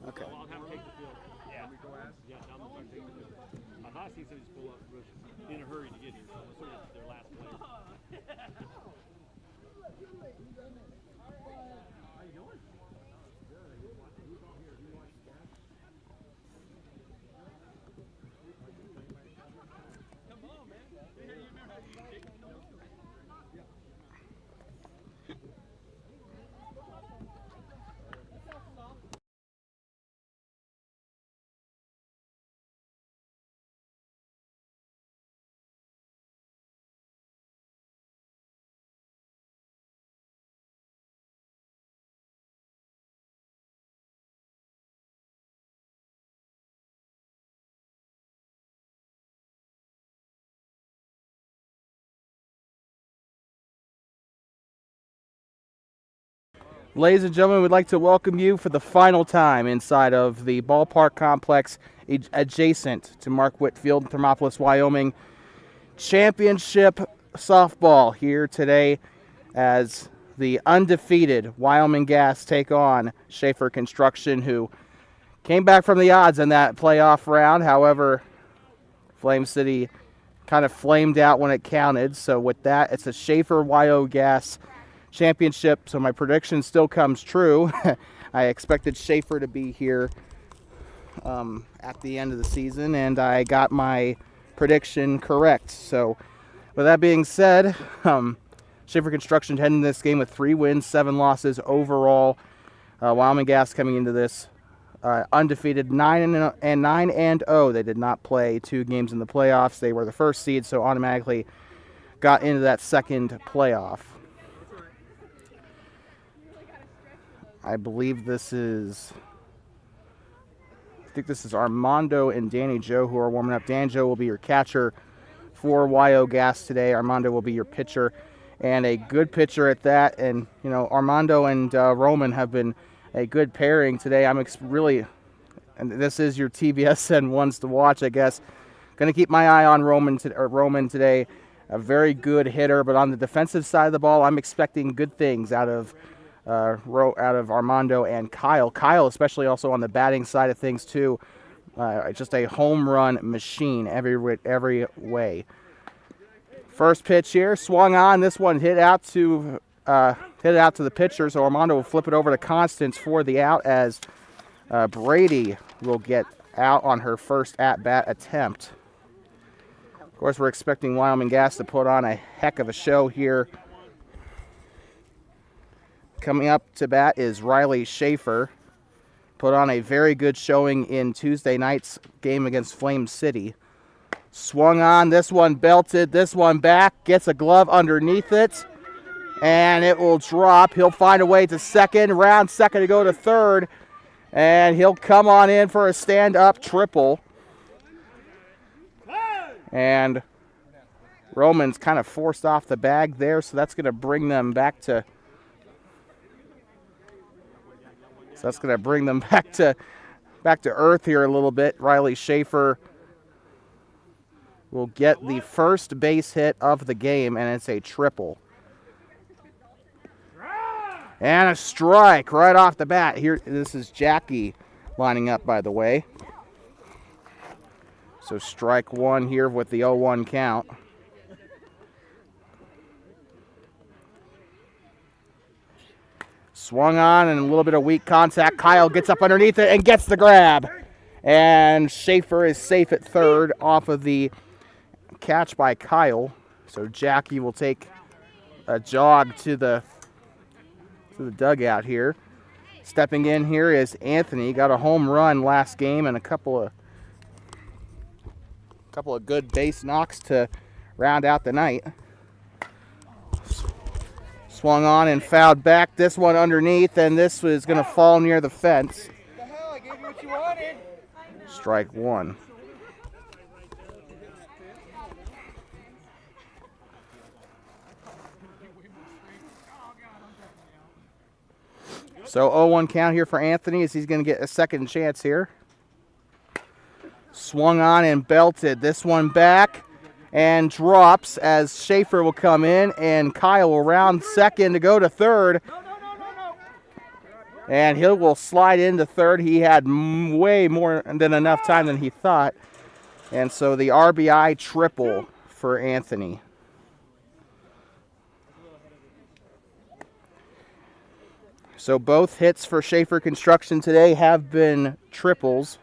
Okay. I'll have to take the field. Yeah. Yeah, I'm going to take the field. I thought I seen somebody just pull up in a hurry to get here, so I'm assuming it's their last play. How you doing? Come on, man. You remember how you take the nose? Ladies and gentlemen, we'd like to welcome you for the final time inside of the ballpark complex adjacent to Mark Whitfield, Thermopolis, Wyoming. Championship softball here today as the undefeated Wyoming Gas take on Shaffer Construction, who came back from the odds in that playoff round. However, Flame City kind of flamed out when it counted. So with that, it's a Shaffer Wyoming Gas championship. So my prediction still comes true. I expected Shaffer to be here at the end of the season, and I got my prediction correct. So with that being said, Shaffer Construction heading this game with 3 wins, 7 losses overall. Wyoming Gas coming into this undefeated 9-0. They did not play 2 games in the playoffs. They were the first seed, so automatically got into that second playoff. I believe this is, I think this is Armando and Danny Joe who are warming up. Dan Joe will be your catcher for Wyoming Gas today. Armando will be your pitcher, and a good pitcher at that. And, you know, Armando and Roman have been a good pairing today. I'm really, and this is your TBSN ones to watch, I guess. Going to keep my eye on Roman today. A very good hitter, but on the defensive side of the ball, I'm expecting good things out of Armando and Kyle. Kyle, especially also on the batting side of things too, just a home run machine every way. First pitch here, swung on. This one hit out to the pitcher, so Armando will flip it over to Constance for the out as Brady will get out on her first at-bat attempt. Of course, we're expecting Wyoming Gas to put on a heck of a show here. Coming up to bat is Riley Shaffer. Put on a very good showing in Tuesday night's game against Flame City. Swung on, this one belted, this one back, gets a glove underneath it, and it will drop. He'll find a way to second, round second to go to third, and he'll come on in for a stand-up triple. And Roman's kind of forced off the bag there, so that's going to bring them back to back to earth here a little bit. Riley Shaffer will get the first base hit of the game, and it's a triple. And a strike right off the bat. Here, this is Jackie lining up, by the way. So strike one here with the 0-1 count. Swung on and a little bit of weak contact. Kyle gets up underneath it and gets the grab. And Shaffer is safe at third off of the catch by Kyle. So Jackie will take a jog to the dugout here. Stepping in here is Anthony. Got a home run last game and a couple of good base knocks to round out the night. Swung on and fouled back. This one underneath, and this was going to fall near the fence. What the hell? I gave you what you wanted. Strike one. So 0-1 count here for Anthony as he's going to get a second chance here. Swung on and belted. This one back and drops as Shaffer will come in and Kyle will round second to go to third. And he will slide into third. He had way more than enough time than he thought. And so the RBI triple for Anthony. So both hits for Shaffer Construction today have been triples.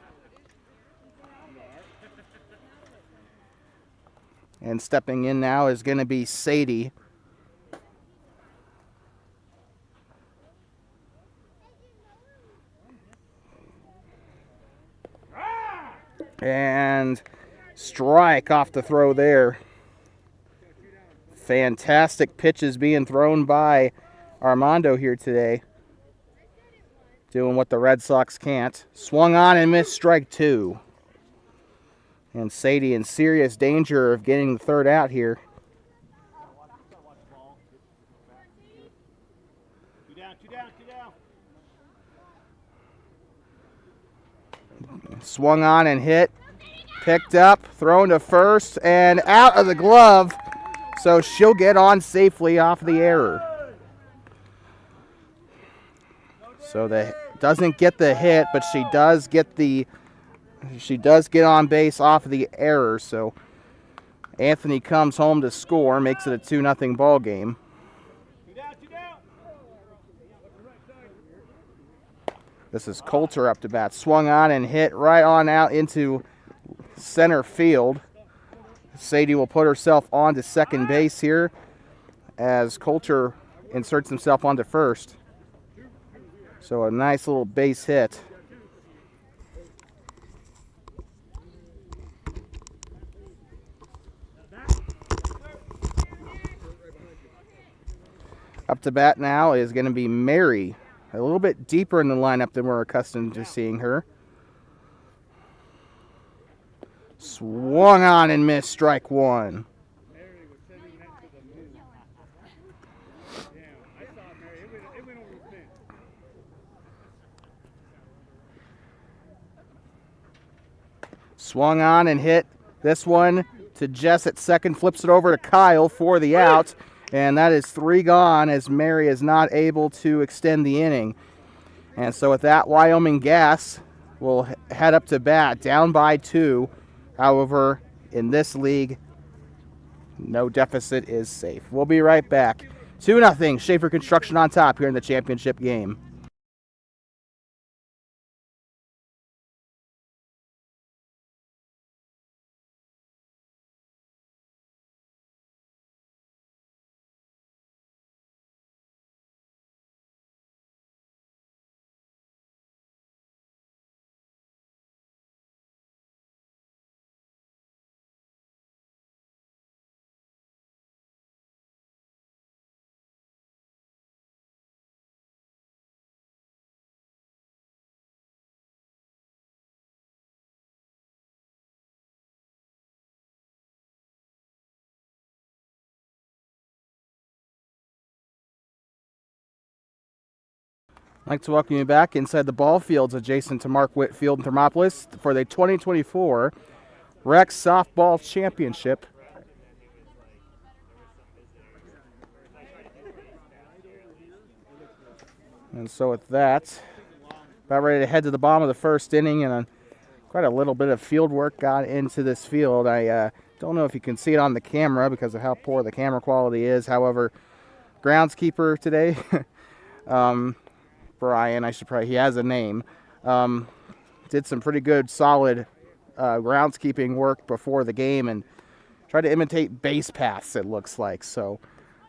And stepping in now is going to be Sadie. And strike off the throw there. Fantastic pitches being thrown by Armando here today. Doing what the Red Sox can't. Swung on and missed, strike two. And Sadie in serious danger of getting the third out here. Two down. Swung on and hit. Picked up, thrown to first, and out of the glove. So she'll get on safely off the error. So that doesn't get the hit, but she does get on base off of the error. So Anthony comes home to score, makes it a 2-0 ball game. This is Coulter up to bat. Swung on and hit right on out into center field. Sadie will put herself onto second base here as Coulter inserts himself onto first. So a nice little base hit. Up to bat now is going to be Mary. A little bit deeper in the lineup than we're accustomed to seeing her. Swung on and missed, strike one. Swung on and hit this one to Jess at second, flips it over to Kyle for the out. And that is 3 gone as Mary is not able to extend the inning. And so with that, Wyoming Gas will head up to bat, down by 2. However, in this league, no deficit is safe. We'll be right back. 2-0, Shaffer Construction on top here in the championship game. I'd like to welcome you back inside the ball fields adjacent to Mark Witt Field in Thermopolis for the 2024 Rex Softball Championship. And so with that, about ready to head to the bottom of the first inning, and quite a little bit of field work got into this field. I don't know if you can see it on the camera because of how poor the camera quality is. However, groundskeeper today, Brian, he has a name, did some pretty good solid groundskeeping work before the game and tried to imitate base paths, it looks like. So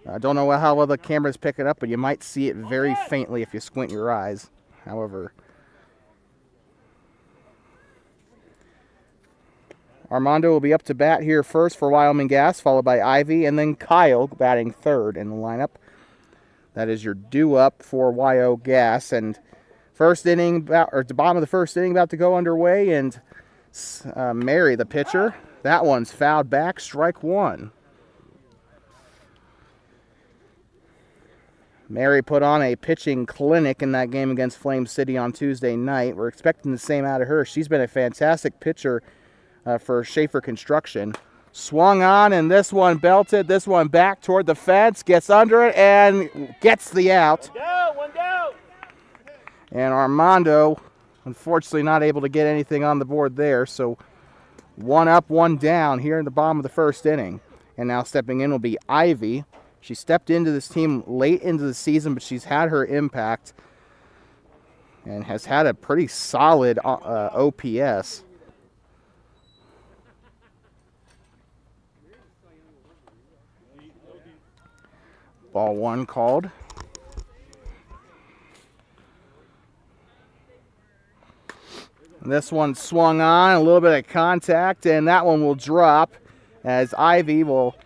I don't know how well the cameras pick it up, but you might see it very faintly if you squint your eyes. However, Armando will be up to bat here first for Wyoming Gas, followed by Ivy, and then Kyle batting third in the lineup. That is your due-up for Wyo Gas. And first inning, or the bottom of the first inning about to go underway, and Mary, the pitcher, that one's fouled back, strike one. Mary put on a pitching clinic in that game against Flame City on Tuesday night. We're expecting the same out of her. She's been a fantastic pitcher for Shaffer Construction. Swung on, and this one belted. This one back toward the fence, gets under it, and gets the out. One down. And Armando, unfortunately, not able to get anything on the board there. So 1 up, 1 down here in the bottom of the first inning. And now stepping in will be Ivy. She stepped into this team late into the season, but she's had her impact and has had a pretty solid OPS. Ball 1 called. This one swung on, a little bit of contact, and that one will drop as Ivy will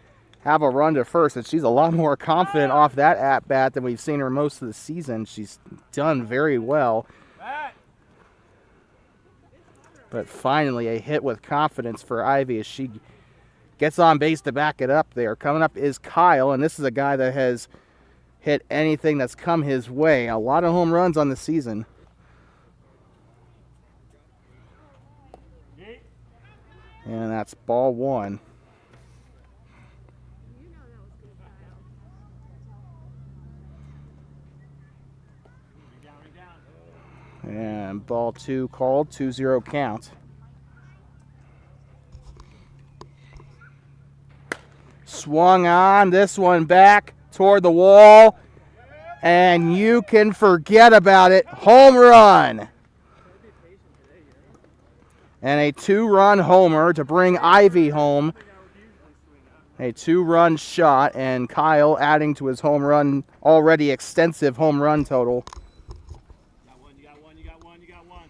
have a run to first. And she's a lot more confident off that at-bat than we've seen her most of the season. She's done very well. But finally, a hit with confidence for Ivy as she gets on base to back it up there. Coming up is Kyle, and this is a guy that has hit anything that's come his way. A lot of home runs on the season. And that's ball 1. And ball 2 called, 2-0 count. Swung on, this one back toward the wall, and you can forget about it. Home run. And a 2-run homer to bring Ivy home. A 2-run shot, and Kyle adding to his home run, already extensive home run total. You got one.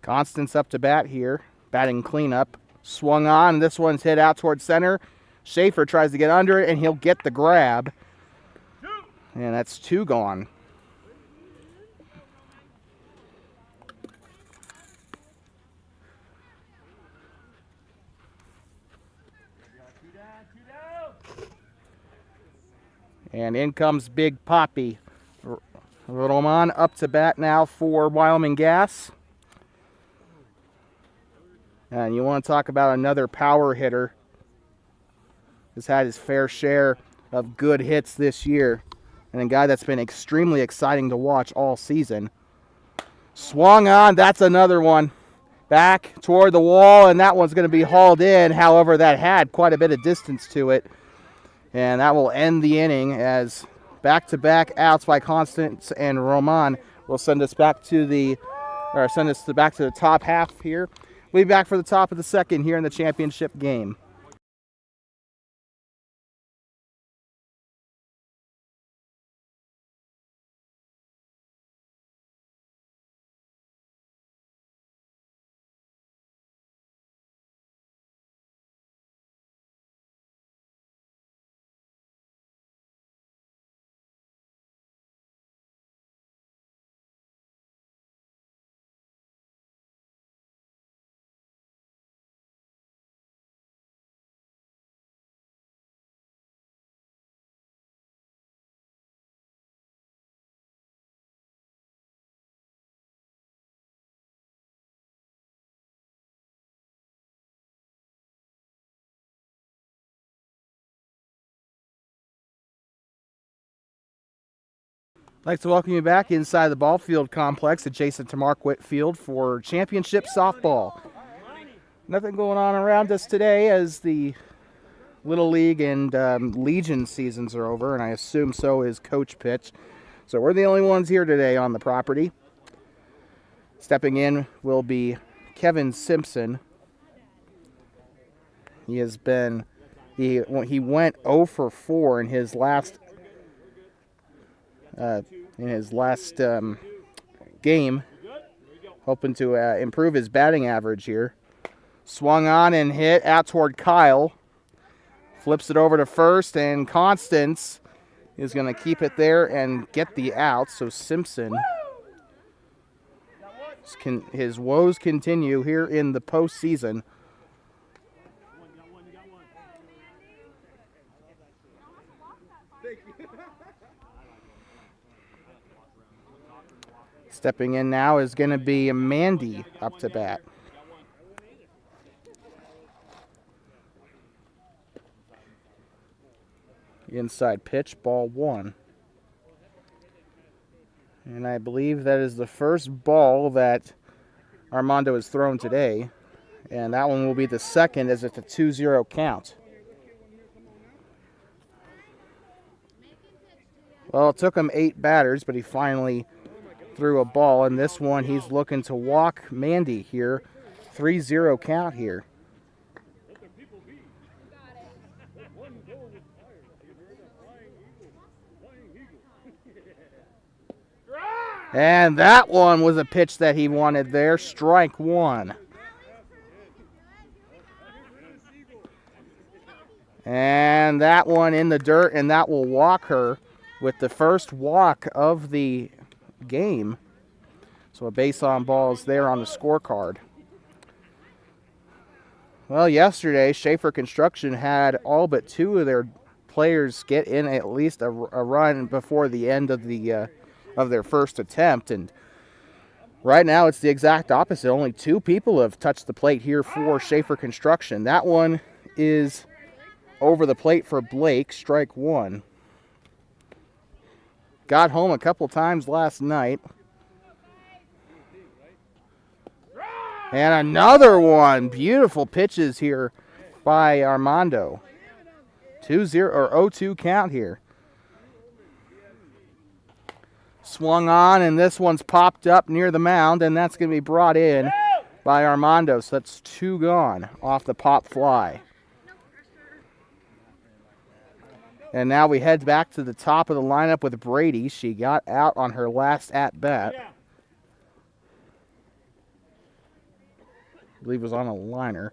Constance up to bat here, batting cleanup. Swung on, this one's hit out towards center. Shaffer tries to get under it, and he'll get the grab. And that's 2 gone. And in comes Big Poppy. Roman up to bat now for Wyoming Gas. And you want to talk about another power hitter. Has had his fair share of good hits this year. And a guy that's been extremely exciting to watch all season. Swung on, that's another one. Back toward the wall, and that one's going to be hauled in. However, that had quite a bit of distance to it. And that will end the inning as back-to-back outs by Constance and Roman will send us back to the top half here. We'll be back for the top of the second here in the championship game. I'd like to welcome you back inside the ball field complex adjacent to Mark Witt Field for championship softball. Nothing going on around us today as the Little League and Legion seasons are over, and I assume so is coach pitch. So we're the only ones here today on the property. Stepping in will be Kevin Simpson. He went 0 for 4 in his last game, hoping to improve his batting average here. Swung on and hit out toward Kyle. Flips it over to first, and Constance is going to keep it there and get the out. So Simpson, his woes continue here in the postseason. Stepping in now is going to be Mandy up to bat. Inside pitch, ball 1. And I believe that is the first ball that Armando has thrown today. And that one will be the second as it's a 2-0 count. Well, it took him 8 batters, but he finally threw a ball. And this one, he's looking to walk Mandy here. 3-0 count here. And that one was a pitch that he wanted there. Strike 1. And that one in the dirt, and that will walk her with the first walk of the game. So a base on ball is there on the scorecard. Well, yesterday, Shaffer Construction had all but 2 of their players get in at least a run before the end of their first attempt, and right now it's the exact opposite. Only 2 people have touched the plate here for Shaffer Construction. That one is over the plate for Blake, strike 1. Got home a couple times last night. And another one. Beautiful pitches here by Armando. 2-0 or 0-2 count here. Swung on, and this one's popped up near the mound, and that's going to be brought in by Armando. So that's 2 gone off the pop fly. And now we head back to the top of the lineup with Brady. She got out on her last at-bat. I believe it was on a liner.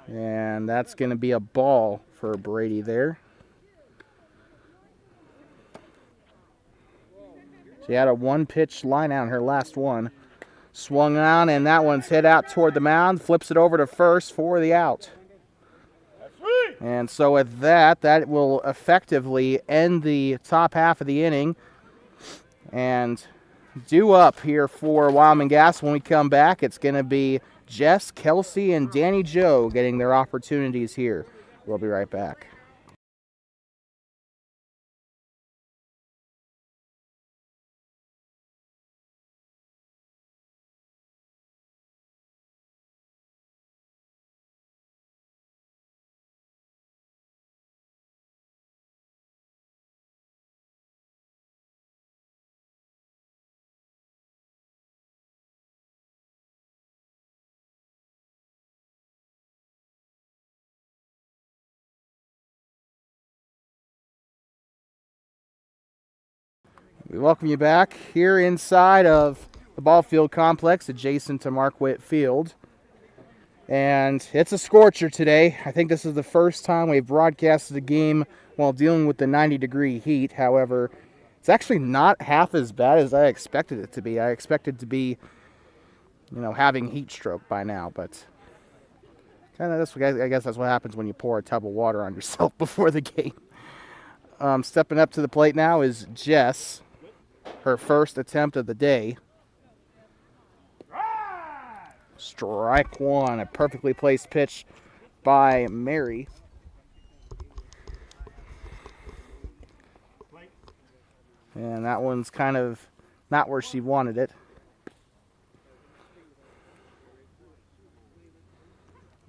And that's going to be a ball for Brady there. She had a 1-pitch line out in her last one. Swung on, and that one's hit out toward the mound. Flips it over to first for the out. And so with that will effectively end the top half of the inning. And due up here for Wyoming Gas when we come back, it's going to be Jess, Kelsey, and Danny Joe getting their opportunities here. We'll be right back. We welcome you back here inside of the ball field complex adjacent to Mark Witt Field. And it's a scorcher today. I think this is the first time we've broadcasted a game while dealing with the 90-degree heat. However, it's actually not half as bad as I expected it to be. I expected to be, having heat stroke by now, but kind of I guess that's what happens when you pour a tub of water on yourself before the game. Stepping up to the plate now is Jess. Her first attempt of the day. Strike 1, a perfectly placed pitch by Mary. And that one's kind of not where she wanted it.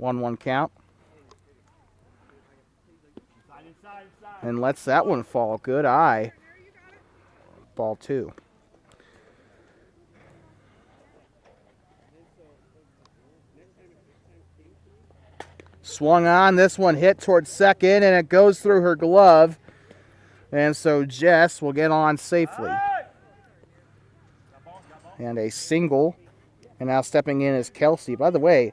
1-1 count. And lets that one fall. Good eye. Ball 2. Swung on. This one hit towards second, and it goes through her glove. And so Jess will get on safely. And a single. And now stepping in is Kelsey. By the way,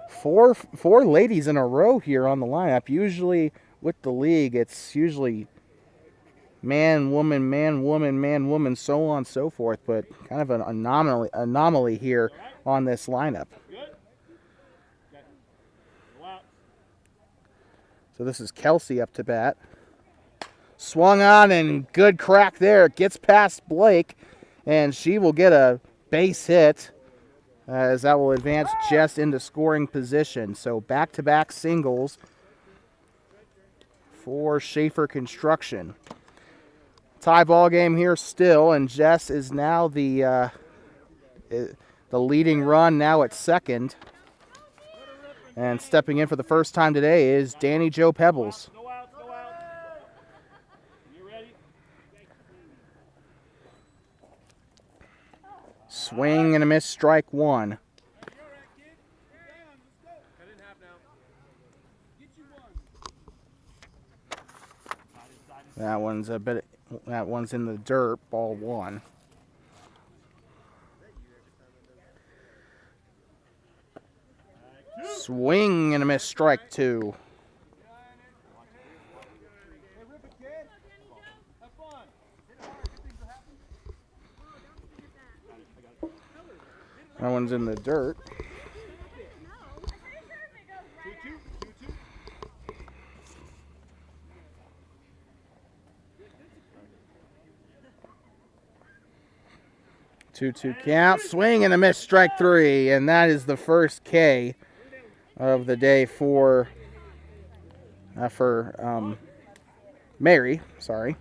four ladies in a row here on the lineup. Usually with the league, it's usually man, woman, man, woman, man, woman, so on and so forth. But kind of an anomaly here on this lineup. So this is Kelsey up to bat. Swung on, and good crack there. Gets past Blake, and she will get a base hit as that will advance Jess into scoring position. So back-to-back singles for Shaffer Construction. Tie ball game here still, and Jess is now the leading run now at second. And stepping in for the first time today is Danny Joe Pebbles. No out, no out. You ready? Swing and a miss, strike one. That one's in the dirt, ball one. Swing and a miss, strike two. That one's in the dirt. 2-2 count. Swing and a miss, strike three. And that is the first K of the day for Mary. Sorry.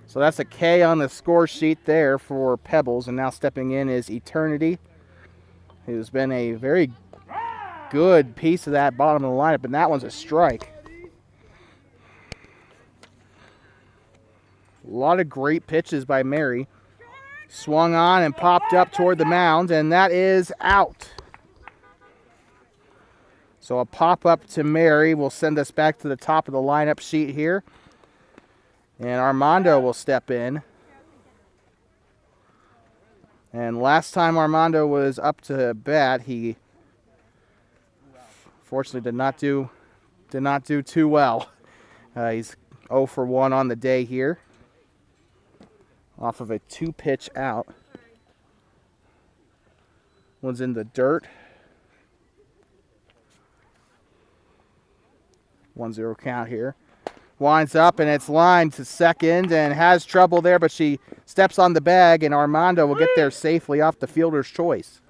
So that's a K on the score sheet there for Pebbles. And now stepping in is Eternity, who's been a very good piece of that bottom of the lineup. And that one's a strike. A lot of great pitches by Mary. Swung on and popped up toward the mound, and that is out. So a pop-up to Mary will send us back to the top of the lineup sheet here. And Armando will step in. And last time Armando was up to bat, he fortunately did not do too well. He's 0 for 1 on the day here, off of a 2-pitch out. One's in the dirt. 1-0 count here. Winds up, and it's lined to second and has trouble there, but she steps on the bag, and Armando will get there safely off the fielder's choice.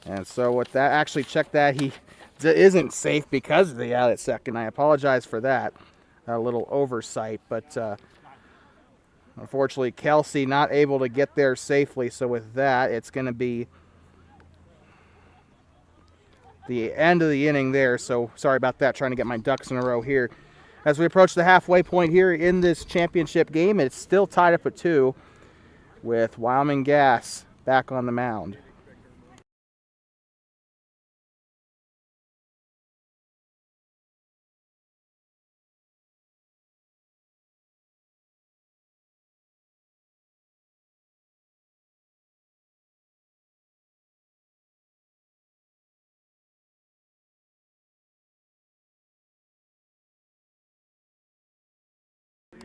And so with that, actually check that, he isn't safe because of the out at second. I apologize for that. A little oversight, but unfortunately Kelsey not able to get there safely. So with that, it's going to be the end of the inning there. So sorry about that, trying to get my ducks in a row here. As we approach the halfway point here in this championship game, it's still tied up at 2 with Wyoming Gas back on the mound.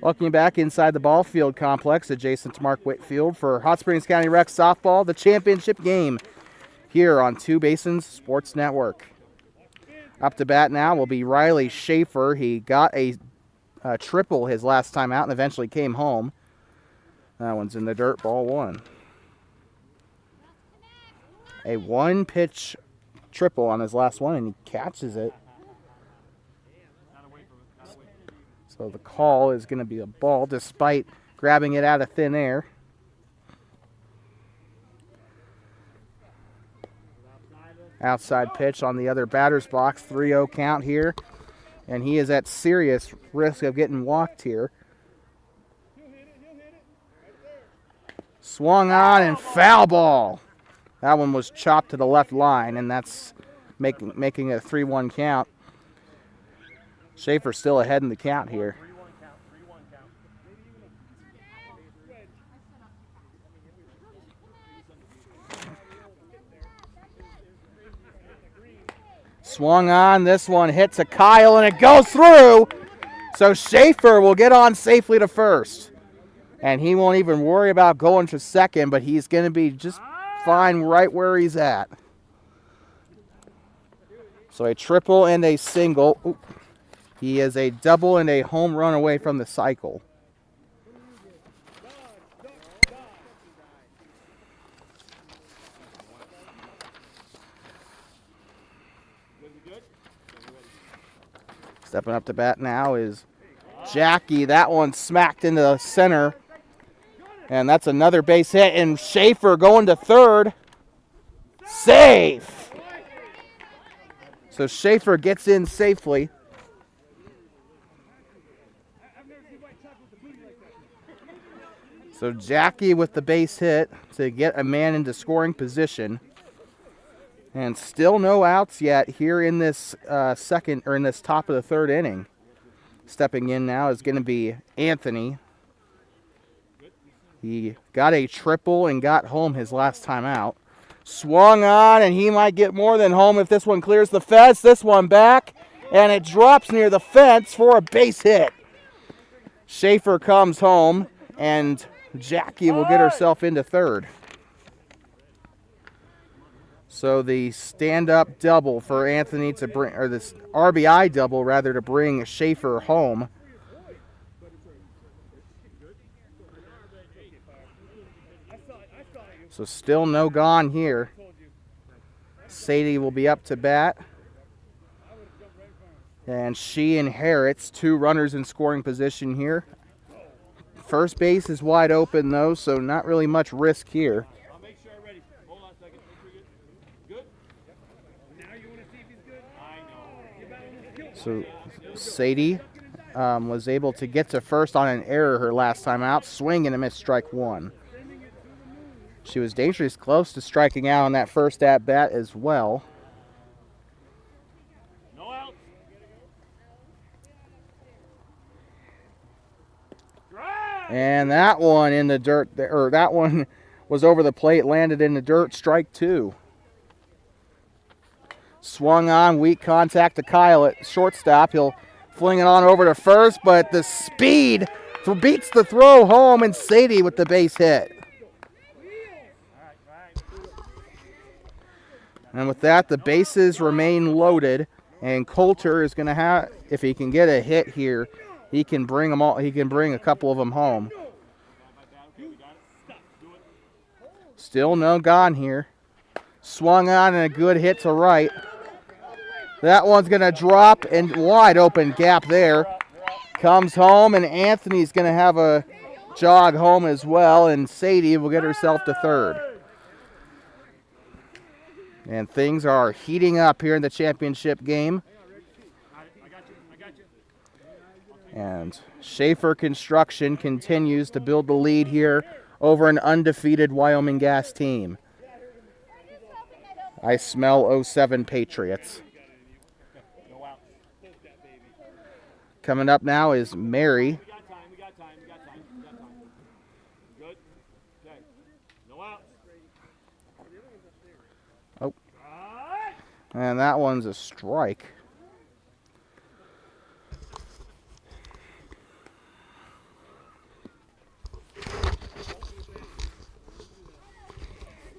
Welcome you back inside the ball field complex adjacent to Mark Whitfield for Hot Springs County Rec Softball, the championship game here on Two Basins Sports Network. Up to bat now will be Riley Shaffer. He got a triple his last time out and eventually came home. That one's in the dirt, ball one. A 1-pitch triple on his last one, and he catches it. So the call is going to be a ball despite grabbing it out of thin air. Outside pitch on the other batter's box, 3-0 count here. And he is at serious risk of getting walked here. Swung on and foul ball. That one was chopped to the left line, and that's making a 3-1 count. Shaffer still ahead in the count here. Swung on, this one hits a Kyle and it goes through. So Shaffer will get on safely to first. And he won't even worry about going to second, but he's going to be just fine right where he's at. So a triple and a single. Ooh. He is a double and a home run away from the cycle. Stepping up to bat now is Jackie. That one smacked into the center. And that's another base hit. And Shaffer going to third. Safe! So Shaffer gets in safely. So Jackie with the base hit to get a man into scoring position. And still no outs yet here in this second, or in this top of the third inning. Stepping in now is going to be Anthony. He got a triple and got home his last time out. Swung on, and he might get more than home if this one clears the fence. This one back, and it drops near the fence for a base hit. Shaffer comes home, and Jackie will get herself into third. So the stand-up double for Anthony to bring, or this RBI double rather, to bring Shaffer home. So still no gone here. Sadie will be up to bat. And she inherits 2 runners in scoring position here. First base is wide open though, so not really much risk here. I'll make sure I'm ready. Hold on a second. Make sure you're good. Good? Now you want to see if he's good? I know. So Sadie was able to get to first on an error her last time out. Swing and a miss, strike 1. She was dangerously close to striking out on that first at-bat as well. No outs. And that one in the dirt, or that one was over the plate, landed in the dirt, strike 2. Swung on, weak contact to Kyle at shortstop. He'll fling it on over to first, but the speed beats the throw home, and Sadie with the base hit. And with that, the bases remain loaded, and Coulter is going to have, if he can get a hit here, he can bring them all. He can bring a couple of them home. Still no gone here. Swung on and a good hit to right. That one's going to drop, and wide open gap there. Comes home, and Anthony's going to have a jog home as well, and Sadie will get herself to third. And things are heating up here in the championship game. And Shaffer Construction continues to build the lead here over an undefeated Wyoming Gas team. I smell 07 Patriots. Coming up now is Mary. We got time. Good? Okay. No outs. Oh. And that one's a strike.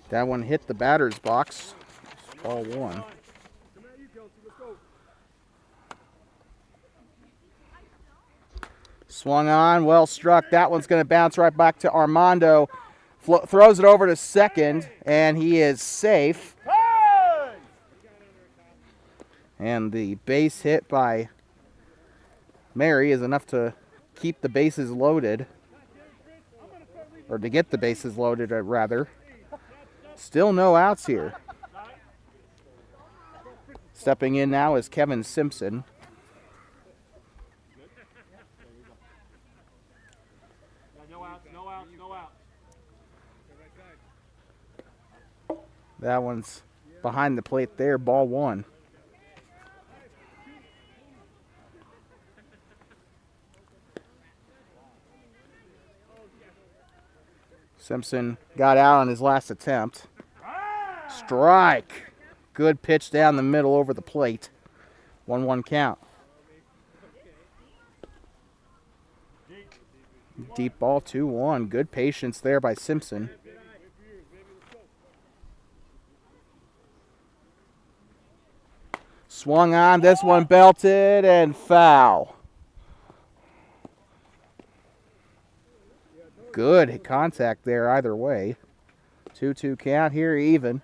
That one hit the batter's box. It's ball 1. Swung on, well struck. That one's going to bounce right back to Armando. Throws it over to second, and he is safe. And the base hit by Mary is enough to keep the bases loaded. Or to get the bases loaded, rather. Still no outs here. Stepping in now is Kevin Simpson. No outs. That one's behind the plate there, ball 1. Simpson got out on his last attempt. Strike. Good pitch down the middle over the plate. 1-1 count. Deep ball, 2-1. Good patience there by Simpson. Swung on, this one belted and foul. Good contact there either way. 2-2 count here, even.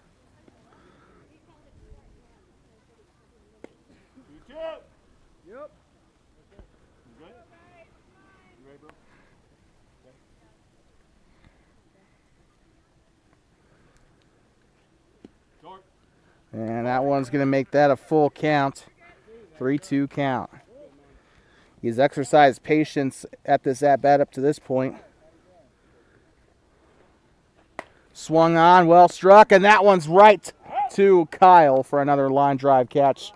And that one's going to make that a full count. 3-2 count. He's exercised patience at this at-bat up to this point. Swung on, well struck, and that one's right to Kyle for another line drive catch.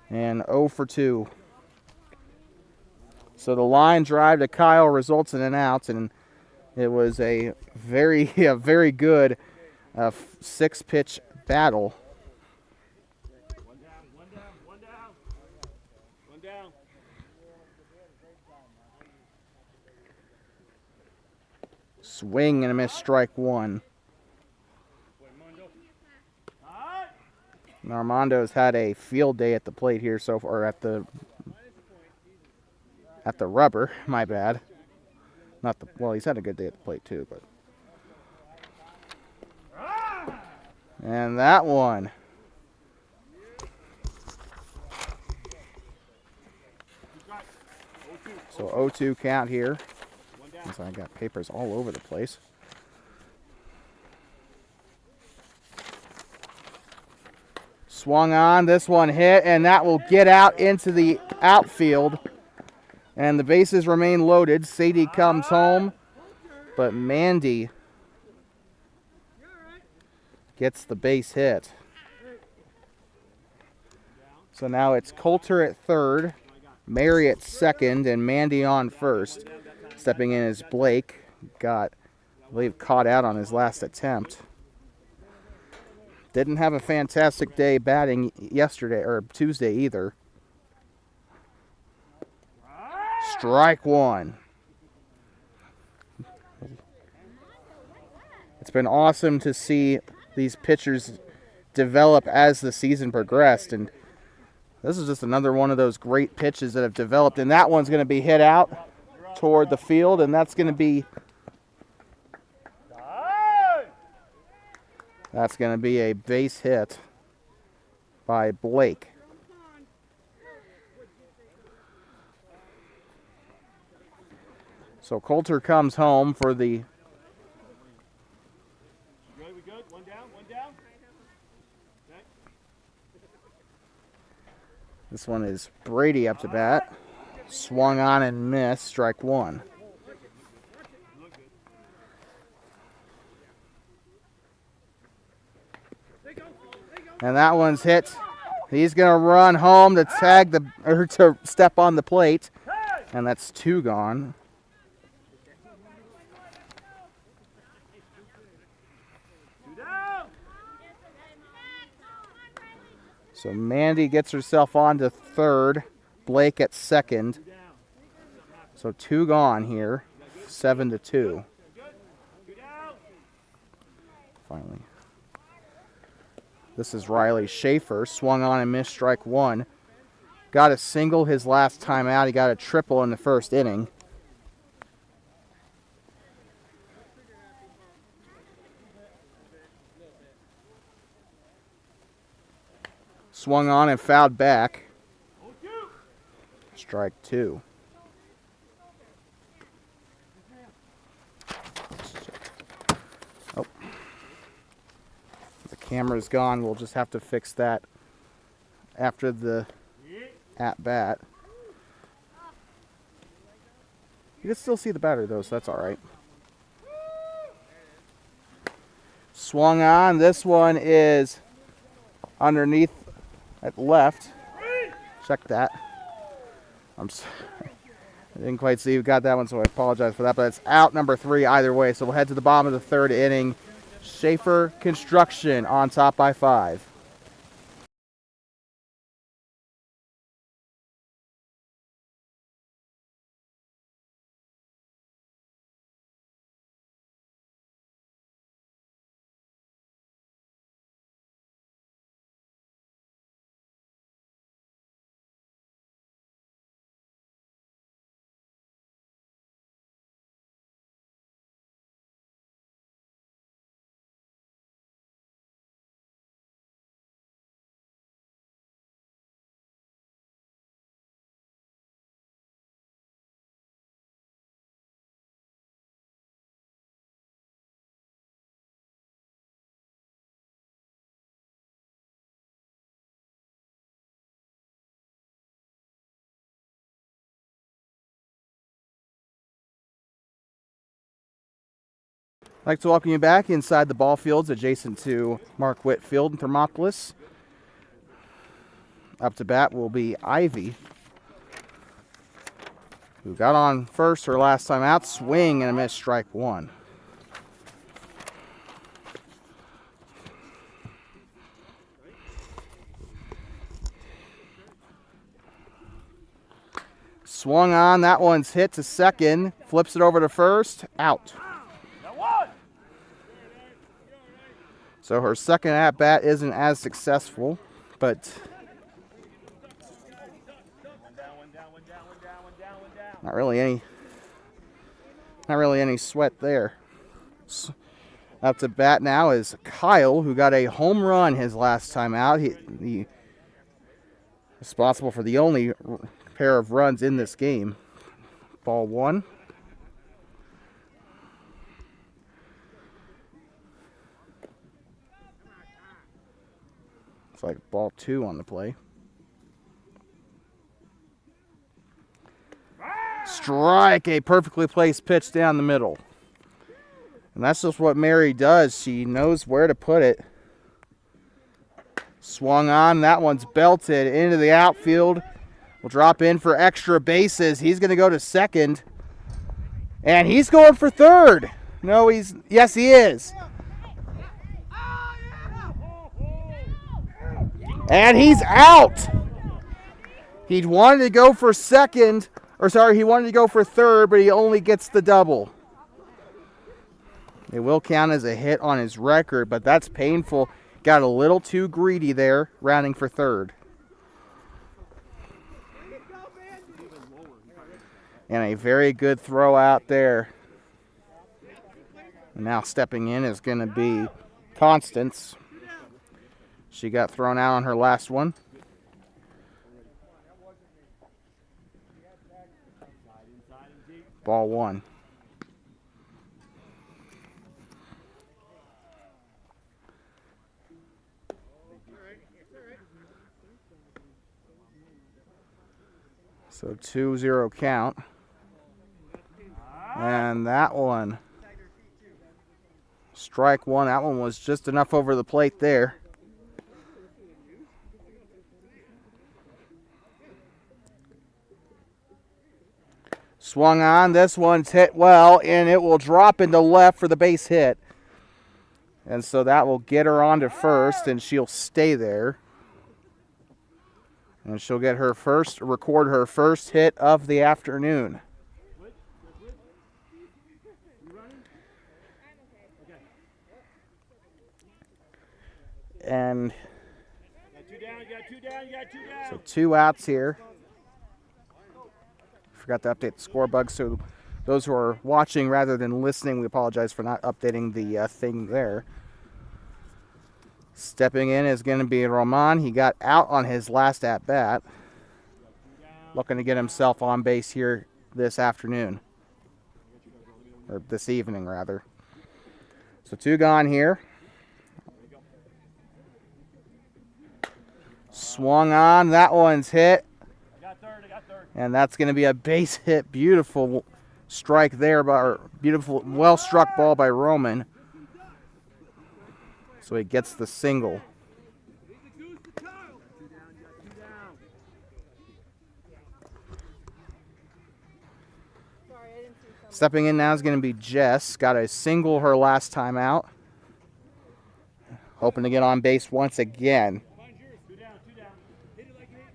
And 0 for 2. So the line drive to Kyle results in an out, and it was a very good 6-pitch battle. One down. Swing and a miss, strike 1. And Armando's had a field day at the plate here so far, at the rubber. My bad. Not the well. He's had a good day at the plate too, but. And that one. So 0-2 count here. So I got papers all over the place. Swung on, this one hit, and that will get out into the outfield. And the bases remain loaded. Sadie comes home, but Mandy gets the base hit. So now it's Coulter at third, Mary at second, and Mandy on first. Stepping in is Blake. Got, I believe, caught out on his last attempt. Didn't have a fantastic day batting yesterday or Tuesday either. Strike 1. It's been awesome to see these pitchers develop as the season progressed, and this is just another one of those great pitches that have developed, and that one's going to be hit out toward the field, and that's going to be a base hit by Blake. So Coulter comes home for the We good? One down. Okay. This one is Brady up to bat. Swung on and missed, strike 1. And that one's hit. He's going to run home to to step on the plate. And that's 2 gone. So Mandy gets herself on to third. Blake at second. So 2 gone here. 7-2. Finally. This is Riley Shaffer. Swung on and missed, strike 1. Got a single his last time out. He got a triple in the first inning. Swung on and fouled back. Strike 2. Oh. The camera's gone. We'll just have to fix that after the at-bat. You can still see the batter, though, so that's all right. Swung on. This one is underneath at left. Check that. I'm sorry. I didn't quite see who got that one, so I apologize for that. But it's out number 3 either way. So we'll head to the bottom of the 3rd inning. Shaffer Construction on top by 5. I'd like to welcome you back inside the ball fields adjacent to Mark Witt Field in Thermopolis. Up to bat will be Ivy, who got on first her last time out. Swing and a miss, strike one. Swung on, that one's hit to second, flips it over to first, out. So her second at-bat isn't as successful, but not really any sweat there. Up to bat now is Kyle, who got a home run his last time out. He responsible for the only pair of runs in this game. Ball one. It's like ball two on the play. Strike, a perfectly placed pitch down the middle. And that's just what Mary does. She knows where to put it. Swung on, that one's belted into the outfield. Will drop in for extra bases. He's going to go to second. And he's going for third. No, yes, he is. And he's out. He wanted to go for second, he wanted to go for third, but he only gets the double. It will count as a hit on his record, but that's painful. Got a little too greedy there, rounding for third. And a very good throw out there. And now stepping in is going to be Constance. She got thrown out on her last one. Ball one. So 2-0 count. And that one, strike one. That one was just enough over the plate there. Swung on, this one's hit well, and it will drop into left for the base hit. And so that will get her on to first, and she'll stay there. And she'll get record her first hit of the afternoon. And so 2 outs here. Forgot to update the score bug, so those who are watching rather than listening, we apologize for not updating the thing there. Stepping in is going to be Roman. He got out on his last at-bat. Looking to get himself on base here this afternoon. Or this evening, rather. So 2 gone here. Swung on. That one's hit. And that's going to be a base hit. Beautiful strike there, beautiful, well-struck ball by Roman. So he gets the single. Stepping in now is going to be Jess. Got a single her last time out. Hoping to get on base once again.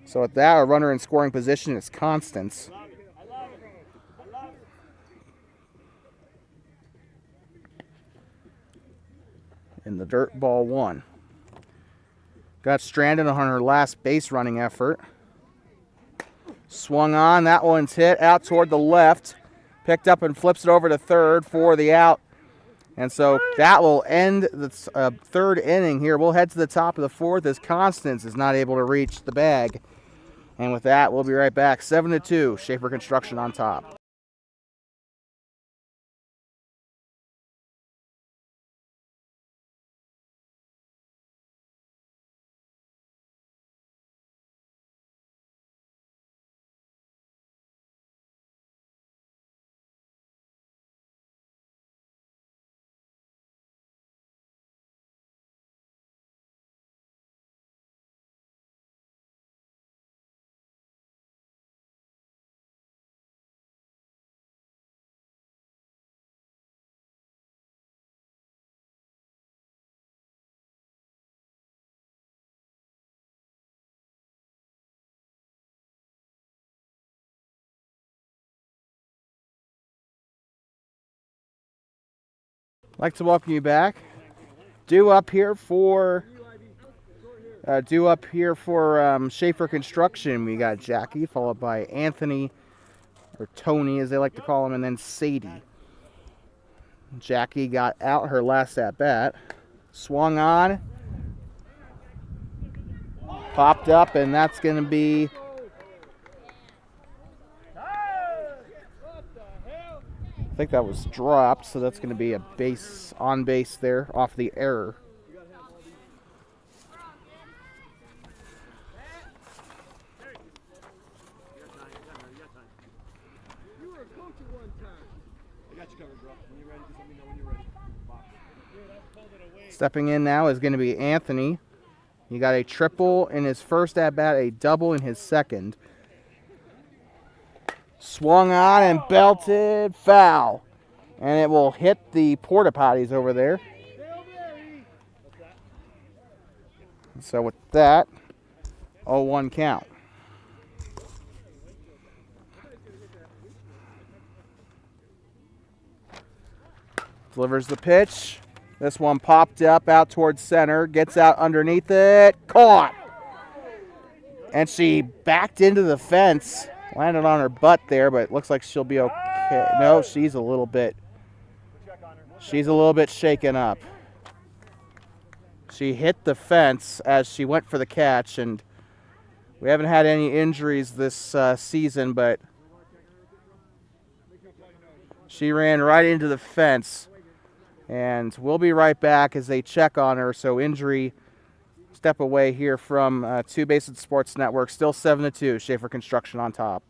So with that, a runner in scoring position is Constance. In the dirt, ball one. Got stranded on her last base running effort. Swung on, that one's hit out toward the left. Picked up and flips it over to third for the out. And so that will end the third inning here. We'll head to the top of the fourth as Constance is not able to reach the bag. And with that, we'll be right back. 7-2, Shaffer Construction on top. like to welcome you back. Due up here for Shaffer Construction. We got Jackie, followed by Anthony, or Tony as they like to call him, and then Sadie. Jackie got out her last at bat, swung on, popped up, and that's going to be I think that was dropped, so that's going to be a base on base there off the error. Stepping in now is going to be Anthony. He got a triple in his first at bat, a double in his second. Swung on and belted, foul. And it will hit the porta potties over there. So with that, 0-1 count. Delivers the pitch. This one popped up out towards center. Gets out underneath it. Caught. And she backed into the fence. Landed on her butt there, but it looks like she'll be okay. No, she's a little bit shaken up. She hit the fence as she went for the catch, and we haven't had any injuries this season, but she ran right into the fence. And we'll be right back as they check on her. So injury, step away here from Two Bases Sports Network. Still 7-2, Shaffer Construction on top.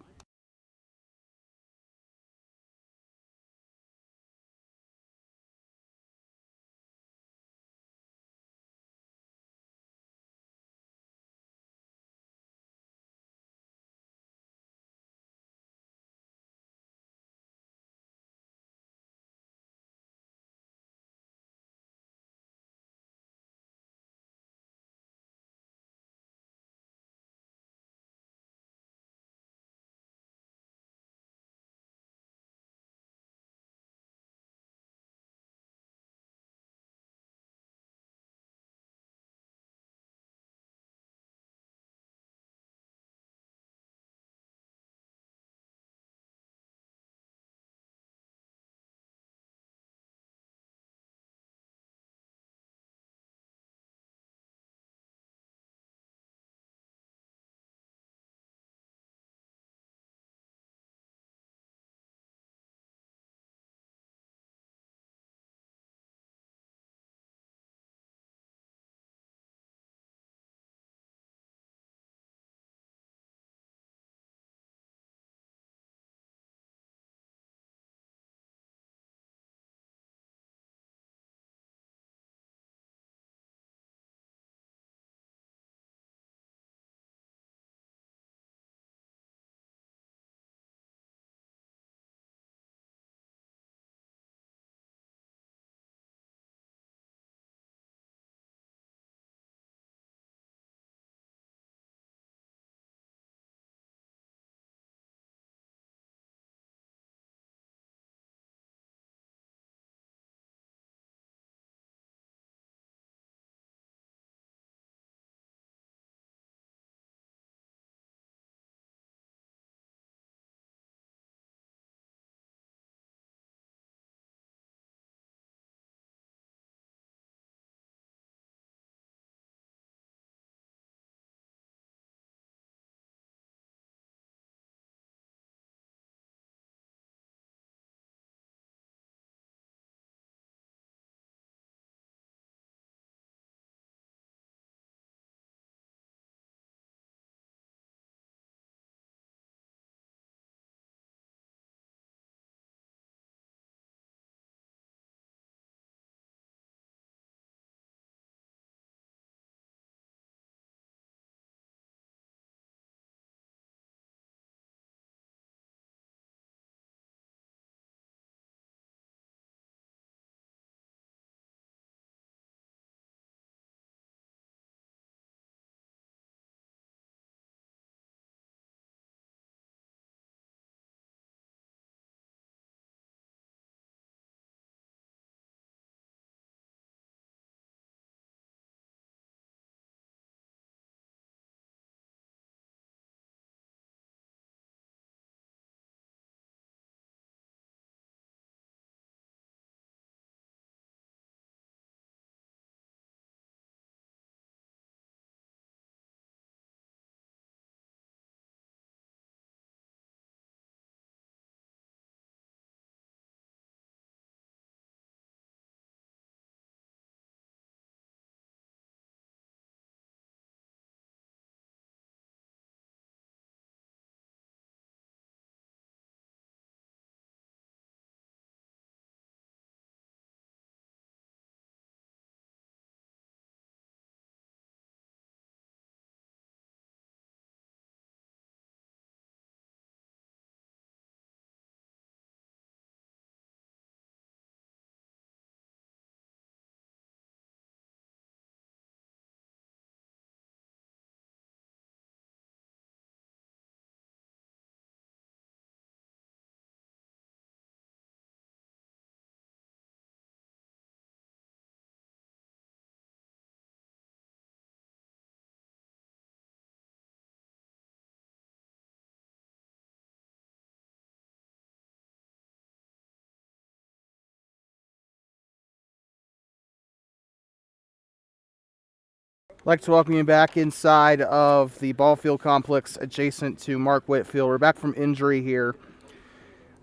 I'd like to welcome you back inside of the ball field complex adjacent to Mark Whitfield. We're back from injury here,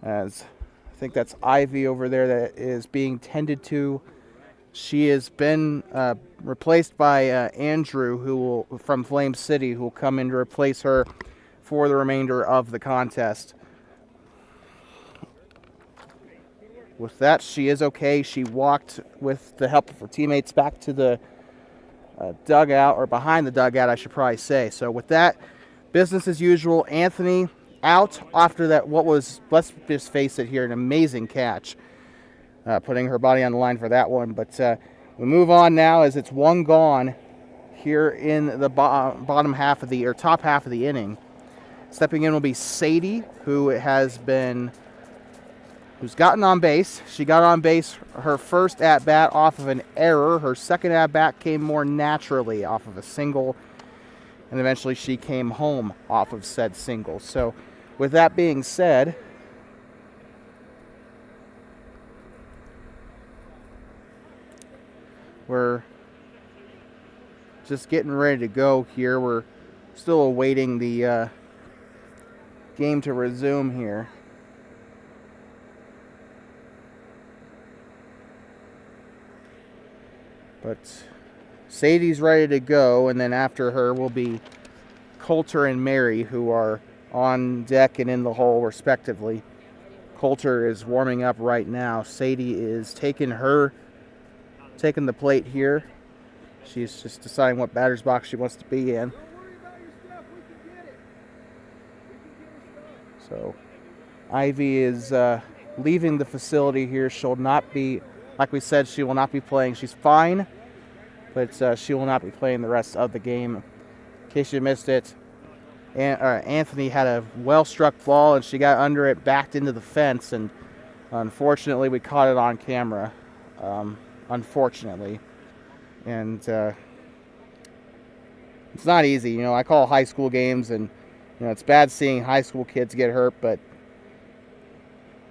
as I think that's Ivy over there that is being tended to. She has been replaced by Andrew, from Flame City, who will come in to replace her for the remainder of the contest. With that, she is okay. She walked with the help of her teammates back to the dugout, or behind the dugout, I should probably say. So with that, business as usual. Anthony out after that, what was, let's just face it here, an amazing catch. Putting her body on the line for that one. But we move on now as it's one gone here in the bottom half of the, or top half of the inning. Stepping in will be Sadie, who's gotten on base. She got on base her first at-bat off of an error. Her second at-bat came more naturally off of a single, and eventually she came home off of said single. So with that being said, we're just getting ready to go here. We're still awaiting the game to resume here. But Sadie's ready to go, and then after her will be Coulter and Mary, who are on deck and in the hole respectively. Coulter is warming up right now. Sadie is taking the plate here. She's just deciding what batter's box she wants to be in. So Ivy is leaving the facility here. She'll not be, like we said, she will not be playing. She's fine, but she will not be playing the rest of the game. In case you missed it, Anthony had a well-struck ball, and she got under it, backed into the fence, and unfortunately we caught it on camera. Unfortunately. And it's not easy. You know, I call high school games, and you know, it's bad seeing high school kids get hurt, but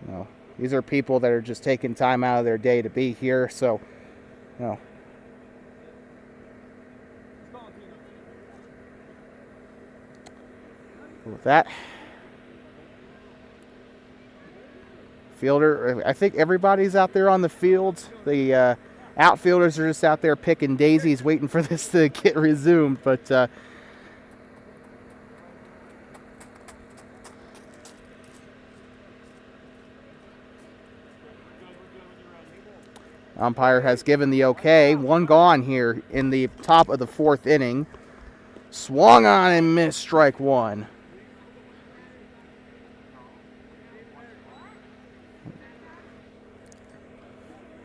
you know, these are people that are just taking time out of their day to be here. So, you know, with that, fielder, I think everybody's out there on the field. The outfielders are just out there picking daisies, waiting for this to get resumed. But umpire has given the okay. One gone here in the top of the fourth inning. Swung on and missed, strike one.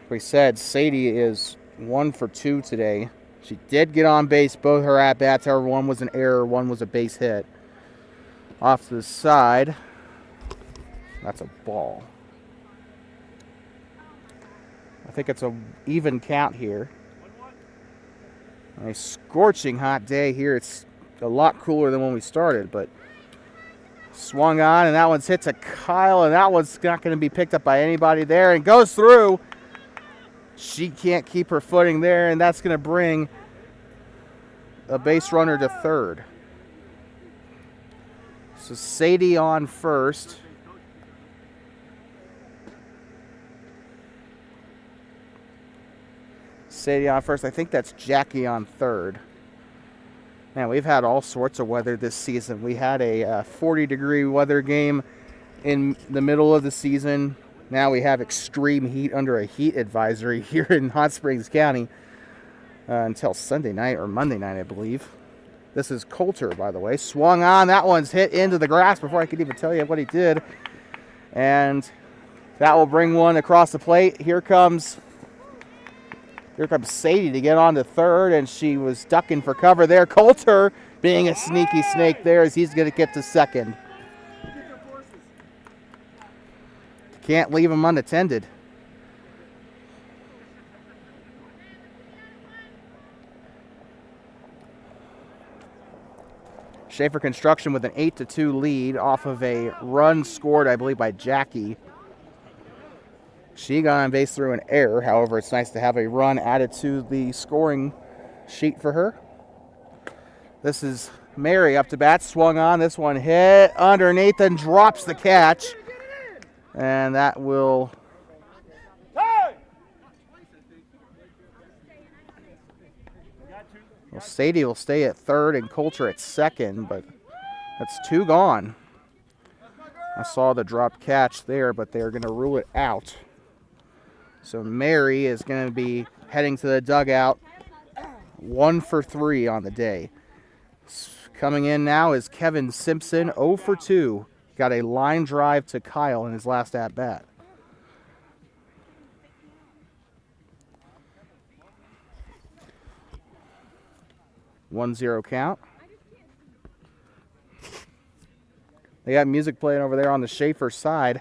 We said Sadie is 1 for 2 today. She did get on base both her at-bats. However, one was an error, one was a base hit. Off to the side. That's a ball. I think it's a even count here. A scorching hot day here. It's a lot cooler than when we started, but swung on, and that one's hit to Kyle, and that one's not going to be picked up by anybody there, and goes through. She can't keep her footing there, and that's going to bring a base runner to third. So Sadie on first. Sadie on first. I think that's Jackie on third. Man, we've had all sorts of weather this season. We had a 40-degree weather game in the middle of the season. Now we have extreme heat under a heat advisory here in Hot Springs County until Sunday night or Monday night, I believe. This is Coulter, by the way. Swung on. That one's hit into the grass before I could even tell you what he did. And that will bring one across the plate. Here comes Sadie to get on to third, and she was ducking for cover there. Coulter being a sneaky snake there as he's going to get to second. Can't leave him unattended. Shaffer Construction with an 8-2 lead off of a run scored, I believe, by Jackie. She got on base through an error. However, it's nice to have a run added to the scoring sheet for her. This is Mary up to bat, swung on. This one hit underneath and drops the catch. And that will Sadie will stay at third and Coulter at second, but that's 2 gone. I saw the dropped catch there, but they're going to rule it out. So Mary is going to be heading to the dugout, 1 for 3 on the day. Coming in now is Kevin Simpson, 0 for 2. Got a line drive to Kyle in his last at-bat. One zero count. They got music playing over there on the Shaffer side.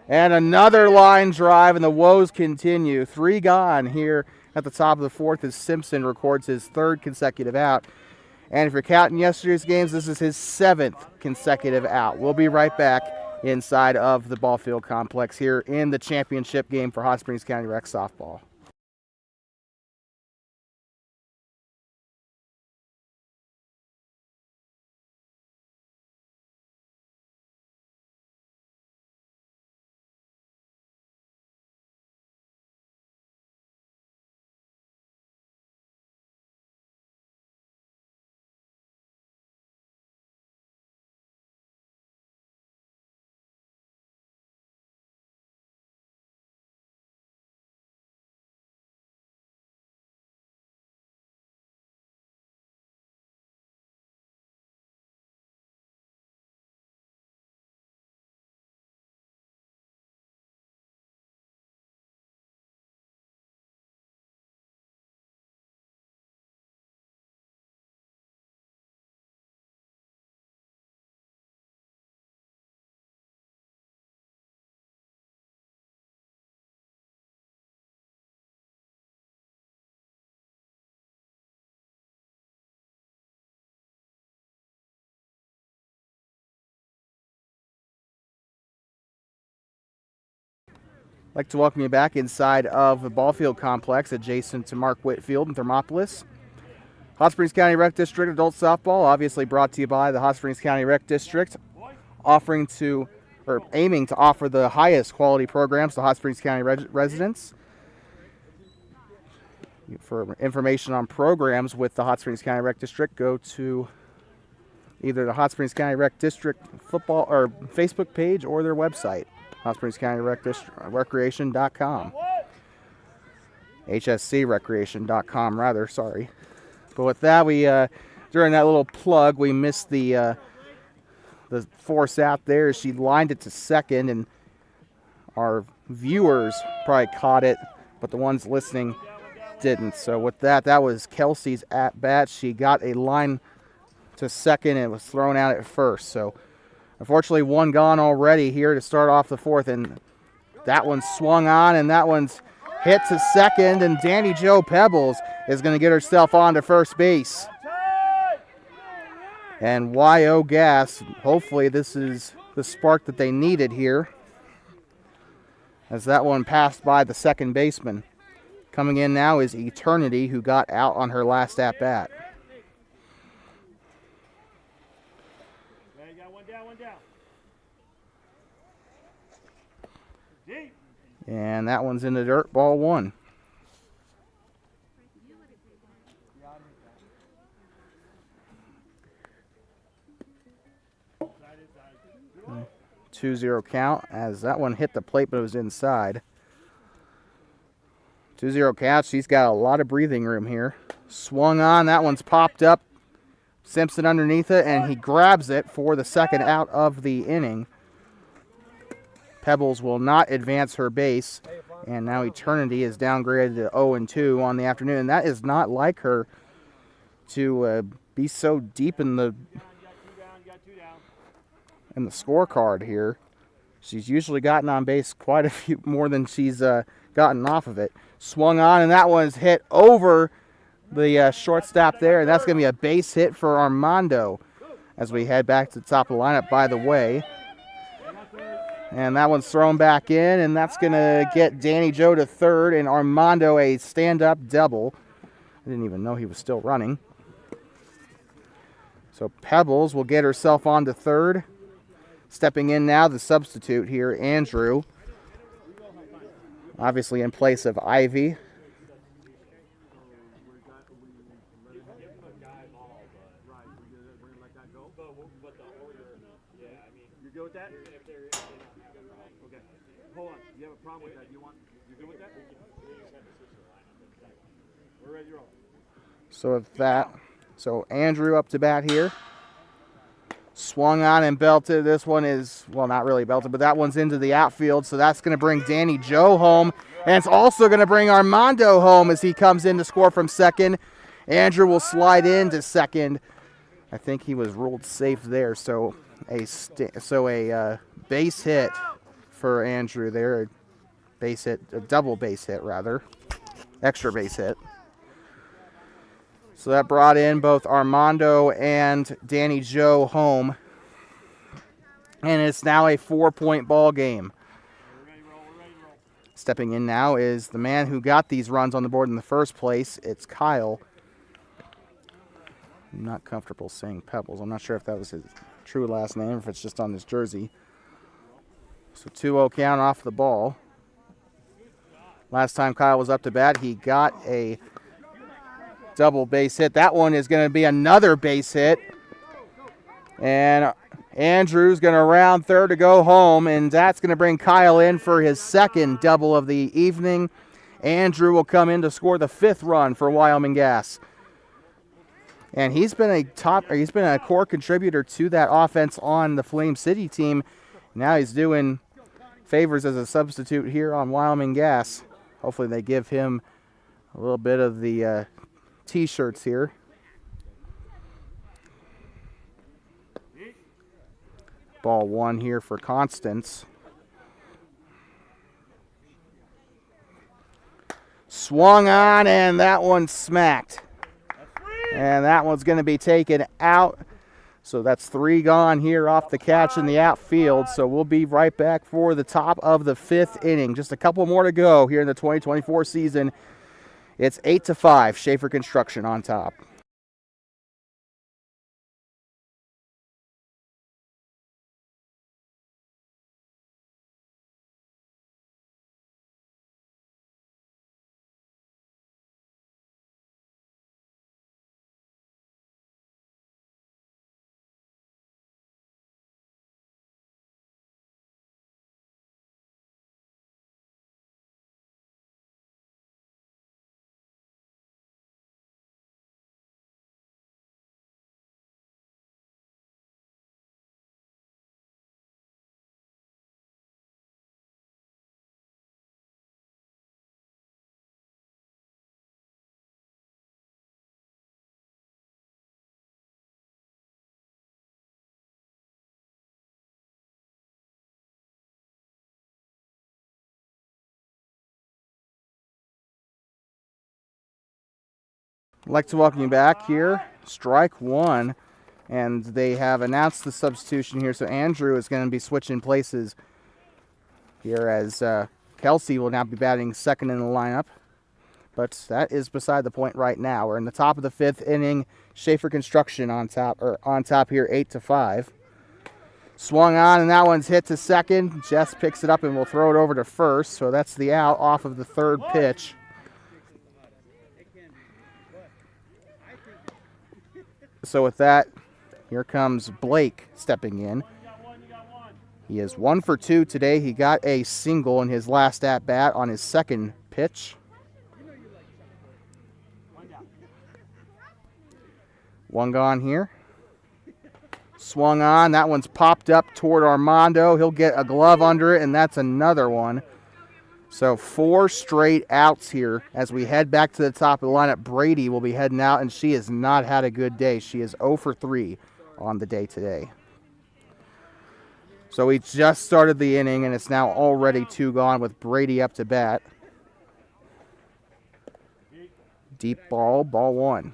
And another line drive, and the woes continue. 3 gone here at the top of the 4th as Simpson records his 3rd consecutive out. And if you're counting yesterday's games, this is his 7th consecutive out. We'll be right back inside of the ball field complex here in the championship game for Hot Springs County Rec softball. I'd like to welcome you back inside of the ball field complex adjacent to Mark Whitfield in Thermopolis. Hot Springs County Rec District Adult Softball, obviously brought to you by the Hot Springs County Rec District, aiming to offer the highest quality programs to Hot Springs County residents. For information on programs with the Hot Springs County Rec District, go to either the Hot Springs County Rec District football or Facebook page or their website, Hot Springs County Recreation.com. HSC Recreation.com, rather, sorry. But with that, we during that little plug, we missed the force out there. She lined it to second, and our viewers probably caught it, but the ones listening didn't. So with that, that was Kelsey's at bat. She got a line to second and was thrown out at first. So unfortunately, 1 gone already here to start off the 4th, and that one swung on, and that one's hit to second, and Danny Jo Pebbles is going to get herself on to first base. And Wyoming Gas, hopefully this is the spark that they needed here, as that one passed by the second baseman. Coming in now is Eternity, who got out on her last at-bat. And that one's in the dirt, ball 1. Two zero count as that one hit the plate, but it was inside. 2-0 count. She's got a lot of breathing room here. Swung on. That one's popped up. Simpson underneath it, and he grabs it for the second out of the inning. Pebbles will not advance her base, and now Eternity is downgraded to 0-2 on the afternoon. And that is not like her to be so deep in the scorecard here. She's usually gotten on base quite a few more than she's gotten off of it. Swung on, and that one's hit over the shortstop there, and that's going to be a base hit for Armando as we head back to the top of the lineup, by the way. And that one's thrown back in, and that's going to get Danny Jo to third and Armando a stand-up double. I didn't even know he was still running. So Pebbles will get herself onto third. Stepping in now, the substitute here, Andrew. Obviously in place of Ivy. You good with that? Okay. Hold on. You have a problem with that? You good with that? We're ready to roll. So with that, so Andrew up to bat here. Swung on and belted. This one is, well, not really belted, but that one's into the outfield. So that's going to bring Danny Joe home. And it's also going to bring Armando home as he comes in to score from second. Andrew will slide into second. I think he was ruled safe there. So a base hit for Andrew there. Base hit, a double base hit rather. Extra base hit. So that brought in both Armando and Danny Joe home. And it's now a 4-point ball game. Stepping in now is the man who got these runs on the board in the first place. It's Kyle. I'm not comfortable saying Pebbles. I'm not sure if that was his true last name, if it's just on his jersey. So 2-0 count off the ball. Last time Kyle was up to bat, he got a double base hit. That one is going to be another base hit. And Andrew's going to round third to go home, and that's going to bring Kyle in for his second double of the evening. Andrew will come in to score the 5th run for Wyoming Gas. And he's been a core contributor to that offense on the Flame City team. Now he's doing favors as a substitute here on Wyoming Gas. Hopefully they give him a little bit of the T-shirts here. Ball 1 here for Constance. Swung on, and that one smacked. And that one's going to be taken out. So that's 3 gone here off the catch in the outfield. So we'll be right back for the top of the 5th inning. Just a couple more to go here in the 2024 season. It's 8-5, Shaffer Construction on top. I'd like to welcome you back here. Strike 1. And they have announced the substitution here. So Andrew is going to be switching places here as Kelsey will now be batting second in the lineup. But that is beside the point right now. We're in the top of the 5th inning. Shaffer Construction on top here, 8-5. Swung on, and that one's hit to second. Jess picks it up and will throw it over to first. So that's the out off of the 3rd pitch. So with that, here comes Blake stepping in. He is 1 for 2 today. He got a single in his last at-bat on his 2nd pitch. 1 gone here. Swung on. That one's popped up toward Armando. He'll get a glove under it, and that's another one. So 4 straight outs here as we head back to the top of the lineup. Brady will be heading out, and she has not had a good day. She is 0 for 3 on the day today. So we just started the inning, and it's now already 2 gone with Brady up to bat. Deep ball, ball 1.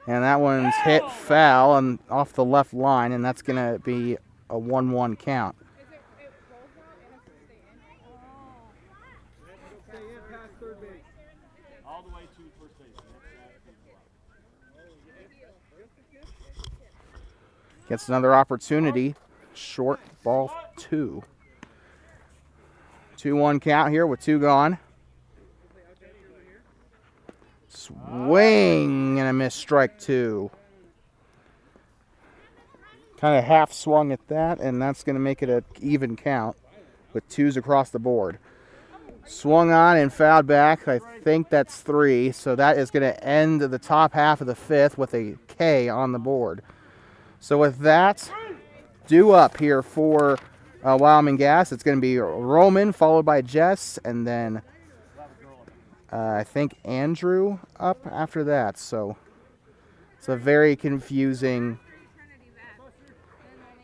And that one's hit foul and off the left line, and that's going to be a 1-1 count. Gets another opportunity. Short ball 2. 2-1 count here with 2 gone. Swing and a miss, strike 2. Kind of half swung at that, and that's going to make it an even count with 2s across the board. Swung on and fouled back. I think that's 3, so that is going to end the top half of the 5th with a K on the board. So with that, due up here for Wyoming Gas, it's going to be Roman followed by Jess, and then I think Andrew up after that. So it's a very confusing.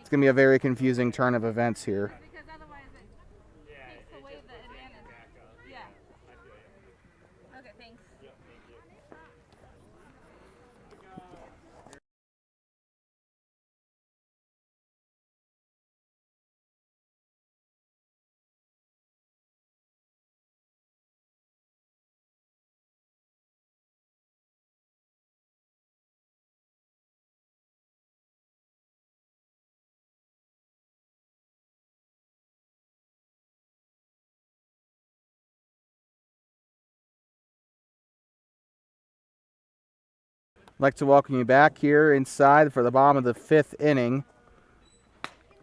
It's going to be a very confusing turn of events here. Because otherwise it takes away the advantage. Yeah. Okay, thanks. I'd like to welcome you back here inside for the bottom of the 5th inning.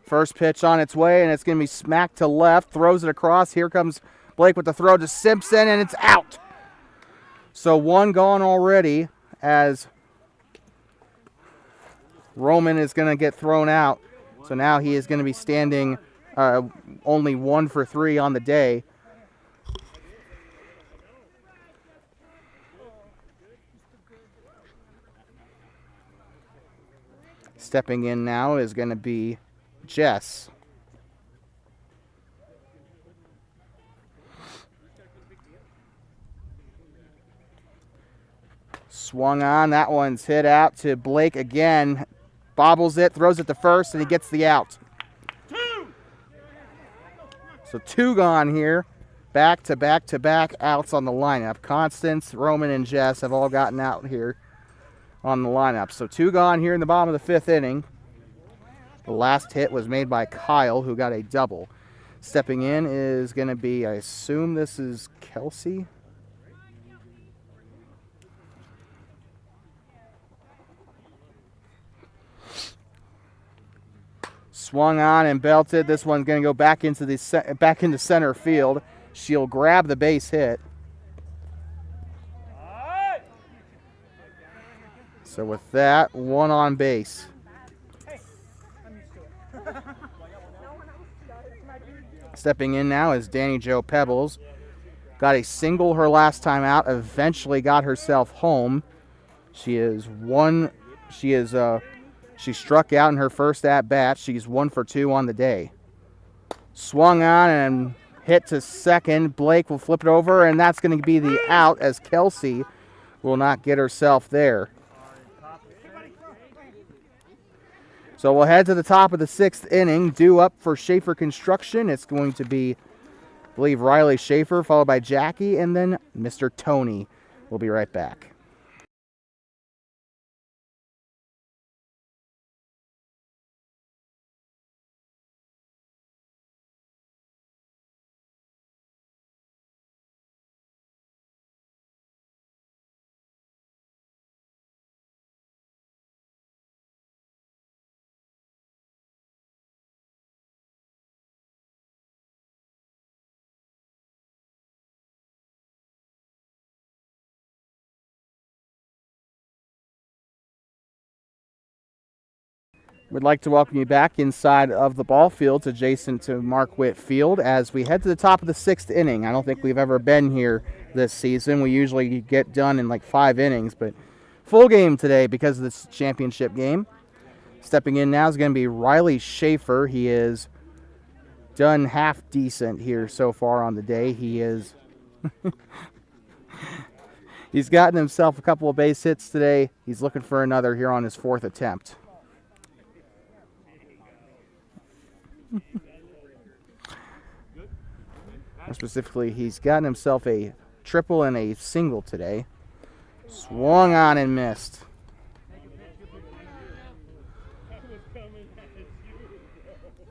First pitch on its way, and it's going to be smacked to left. Throws it across. Here comes Blake with the throw to Simpson, and it's out. So 1 gone already as Roman is going to get thrown out. So now he is going to be standing only 1 for 3 on the day. Stepping in now is going to be Jess. Swung on. That one's hit out to Blake again. Bobbles it, throws it to first, and he gets the out. So 2 gone here. Back to back to back outs on the lineup. Constance, Roman, and Jess have all gotten out here on the lineup. So 2 gone here in the bottom of the 5th inning. The last hit was made by Kyle, who got a double. Stepping in is going to be, I assume this is Kelsey. Swung on and belted. This one's going to go back into center field. She'll grab the base hit. So with that, 1 on base. Stepping in now is Danny Jo Pebbles. Got a single her last time out. Eventually got herself home. She struck out in her first at bat. She's 1 for 2 on the day. Swung on and hit to second. Blake will flip it over, and that's going to be the out as Kelsey will not get herself there. So we'll head to the top of the 6th inning. Due up for Shaffer Construction. It's going to be, I believe, Riley Shaffer, followed by Jackie, and then Mr. Tony. We'll be right back. We'd like to welcome you back inside of the ball fields adjacent to Mark Witt Field as we head to the top of the 6th inning. I don't think we've ever been here this season. We usually get done in like 5 innings, but full game today because of this championship game. Stepping in now is going to be Riley Shaffer. He is done half decent here so far on the day. He is he's gotten himself a couple of base hits today. He's looking for another here on his 4th attempt. Specifically, he's gotten himself a triple and a single today. Swung on and missed.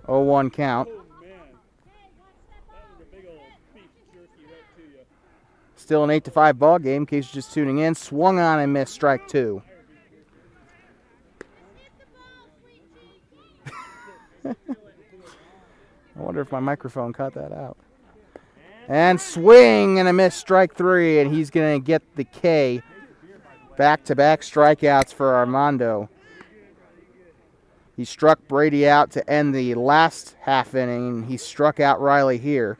0-1 count. Oh, man. That was a big old beef jerky right to you. Still an 8-5 ball game in case you're just tuning in. Swung on and missed strike 2. I wonder if my microphone cut that out. And swing and a miss, strike 3, and he's going to get the K. Back-to-back strikeouts for Armando. He struck Brady out to end the last half inning. He struck out Riley here.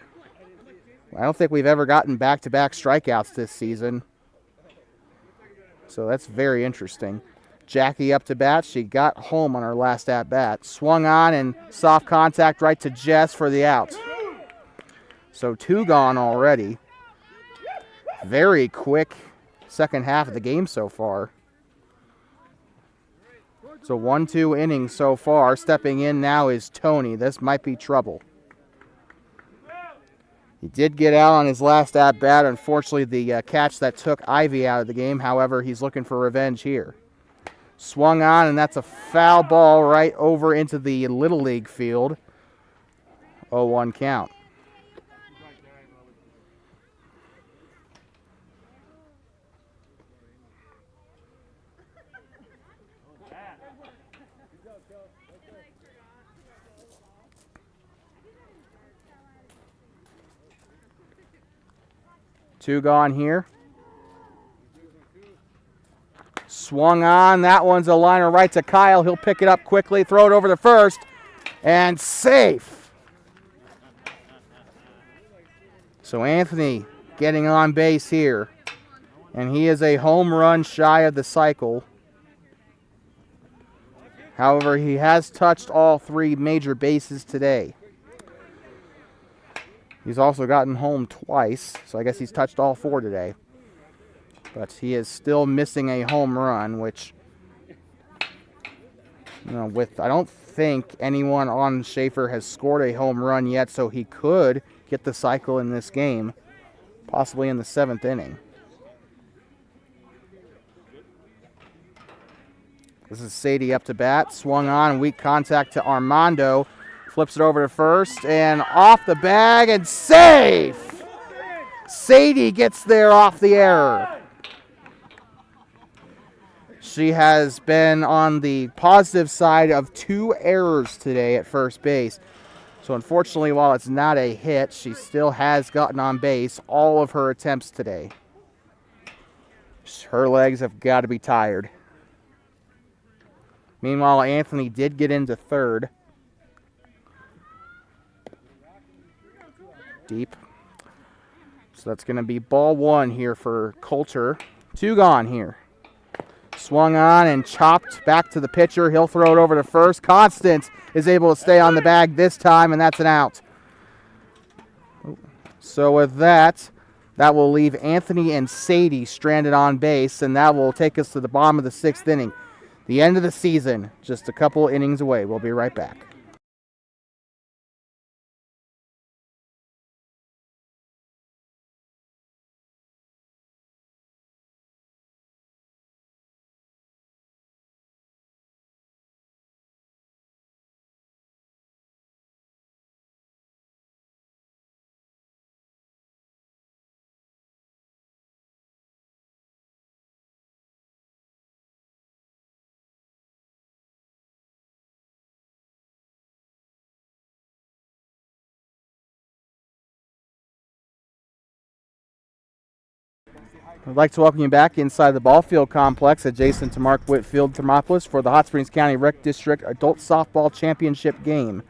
I don't think we've ever gotten back-to-back strikeouts this season. So that's very interesting. Jackie up to bat. She got home on her last at-bat. Swung on and soft contact right to Jess for the out. So 2 gone already. Very quick second half of the game so far. So 1-2 innings so far. Stepping in now is Tony. This might be trouble. He did get out on his last at-bat. Unfortunately, the catch that took Ivy out of the game. However, he's looking for revenge here. Swung on, and that's a foul ball right over into the Little League field. 0-1 count. Two gone here. Swung on. That one's a liner right to Kyle. He'll pick it up quickly, throw it over to first, and safe. So Anthony getting on base here, and he is a home run shy of the cycle. However, he has touched all 3 major bases today. He's also gotten home twice, so I guess he's touched all 4 today. But he is still missing a home run, which, you know, I don't think anyone on Shaffer has scored a home run yet, so he could get the cycle in this game, possibly in the 7th inning. This is Sadie up to bat, swung on, weak contact to Armando. Flips it over to first, and off the bag, and safe! Sadie gets there off the error. She has been on the positive side of 2 errors today at first base. So unfortunately, while it's not a hit, she still has gotten on base all of her attempts today. Her legs have got to be tired. Meanwhile, Anthony did get into third. Deep. So that's going to be ball 1 here for Coulter. 2 gone here. Swung on and chopped back to the pitcher. He'll throw it over to first. Constant is able to stay on the bag this time, and that's an out. So with that will leave Anthony and Sadie stranded on base, and that will take us to the bottom of the 6th inning. The end of the season, just a couple innings away. We'll be right back. I'd like to welcome you back inside the ball field complex adjacent to Mark Whitfield Thermopolis for the Hot Springs County Rec District Adult Softball Championship game.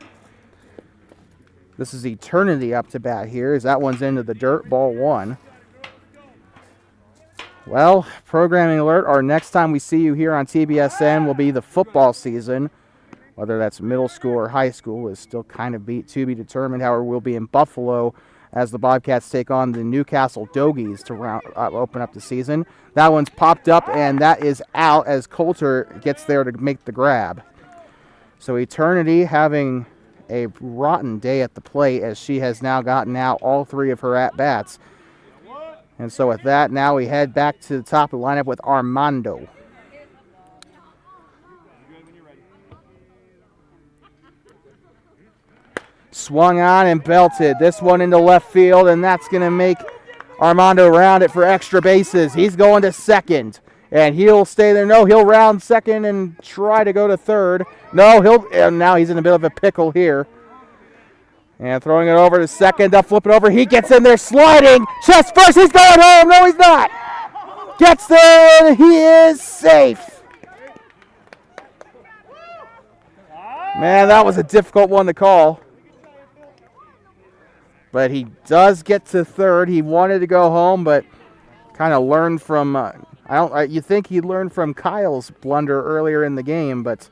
This is Eternity up to bat here as that one's into the dirt, ball 1. Well, programming alert, our next time we see you here on TBSN will be the football season. Whether that's middle school or high school is still kind of to be determined. However, we'll be in Buffalo as the Bobcats take on the Newcastle Dogies to open up the season. That one's popped up, and that is out as Coulter gets there to make the grab. So Eternity having a rotten day at the plate as she has now gotten out all 3 of her at-bats. And so with that, now we head back to the top of the lineup with Armando. Swung on and belted. This one into left field, and that's going to make Armando round it for extra bases. He's going to second, and he'll stay there. No, he'll round second and try to go to third. No, and now he's in a bit of a pickle here. And throwing it over to second, up, flip it over. He gets in there sliding. Chest first, he's going home. No, he's not. Gets there, and he is safe. Man, that was a difficult one to call. But he does get to third. He wanted to go home, but kind of learned from, you think he learned from Kyle's blunder earlier in the game, but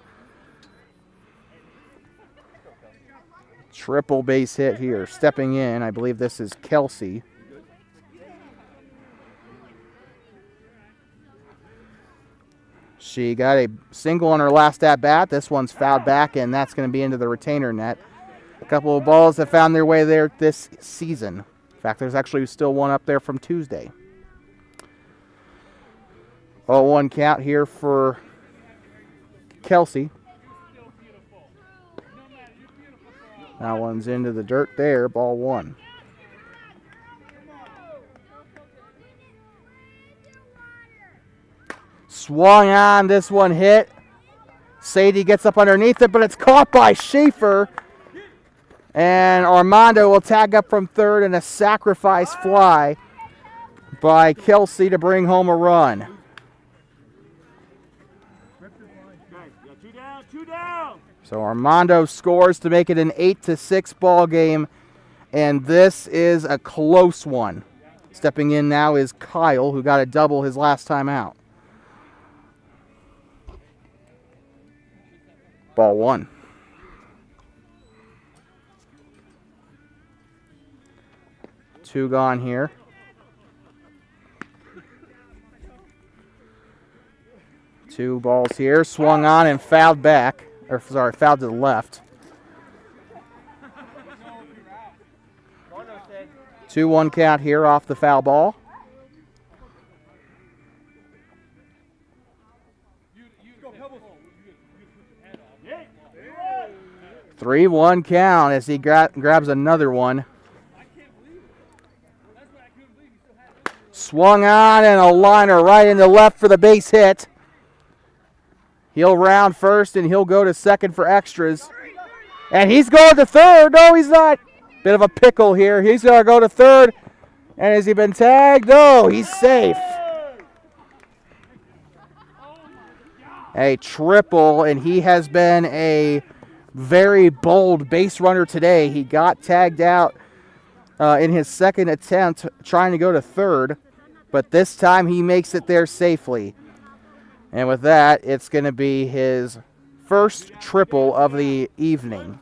triple base hit here. Stepping in, I believe this is Kelsey. She got a single on her last at-bat. This one's fouled back, and that's going to be into the retainer net. A couple of balls that found their way there this season. In fact, there's actually still one up there from Tuesday. 0-1 count here for Kelsey. That one's into the dirt there, ball one. Swung on, this one hit. Sadie gets up underneath it, but it's caught by Shaffer. And Armando will tag up from third in a sacrifice fly by Kelsey to bring home a run. Two down. So Armando scores to make it an 8-6 ball game, and this is a close one. Stepping in now is Kyle, who got a double his last time out. Ball one. Two gone here. Two balls here. Swung on and fouled back. Or, sorry, fouled to the left. 2-1 count here off the foul ball. Three 3-1 count as he grabs another one. Swung on and a liner right into left for the base hit. He'll round first and he'll go to second for extras. And he's going to third. No, he's not. Bit of a pickle here. He's going to go to third. And has he been tagged? No, he's safe. A triple, and he has been a very bold base runner today. He got tagged out in his second attempt trying to go to third, but this time he makes it there safely. And with that, it's going to be his first triple of the evening.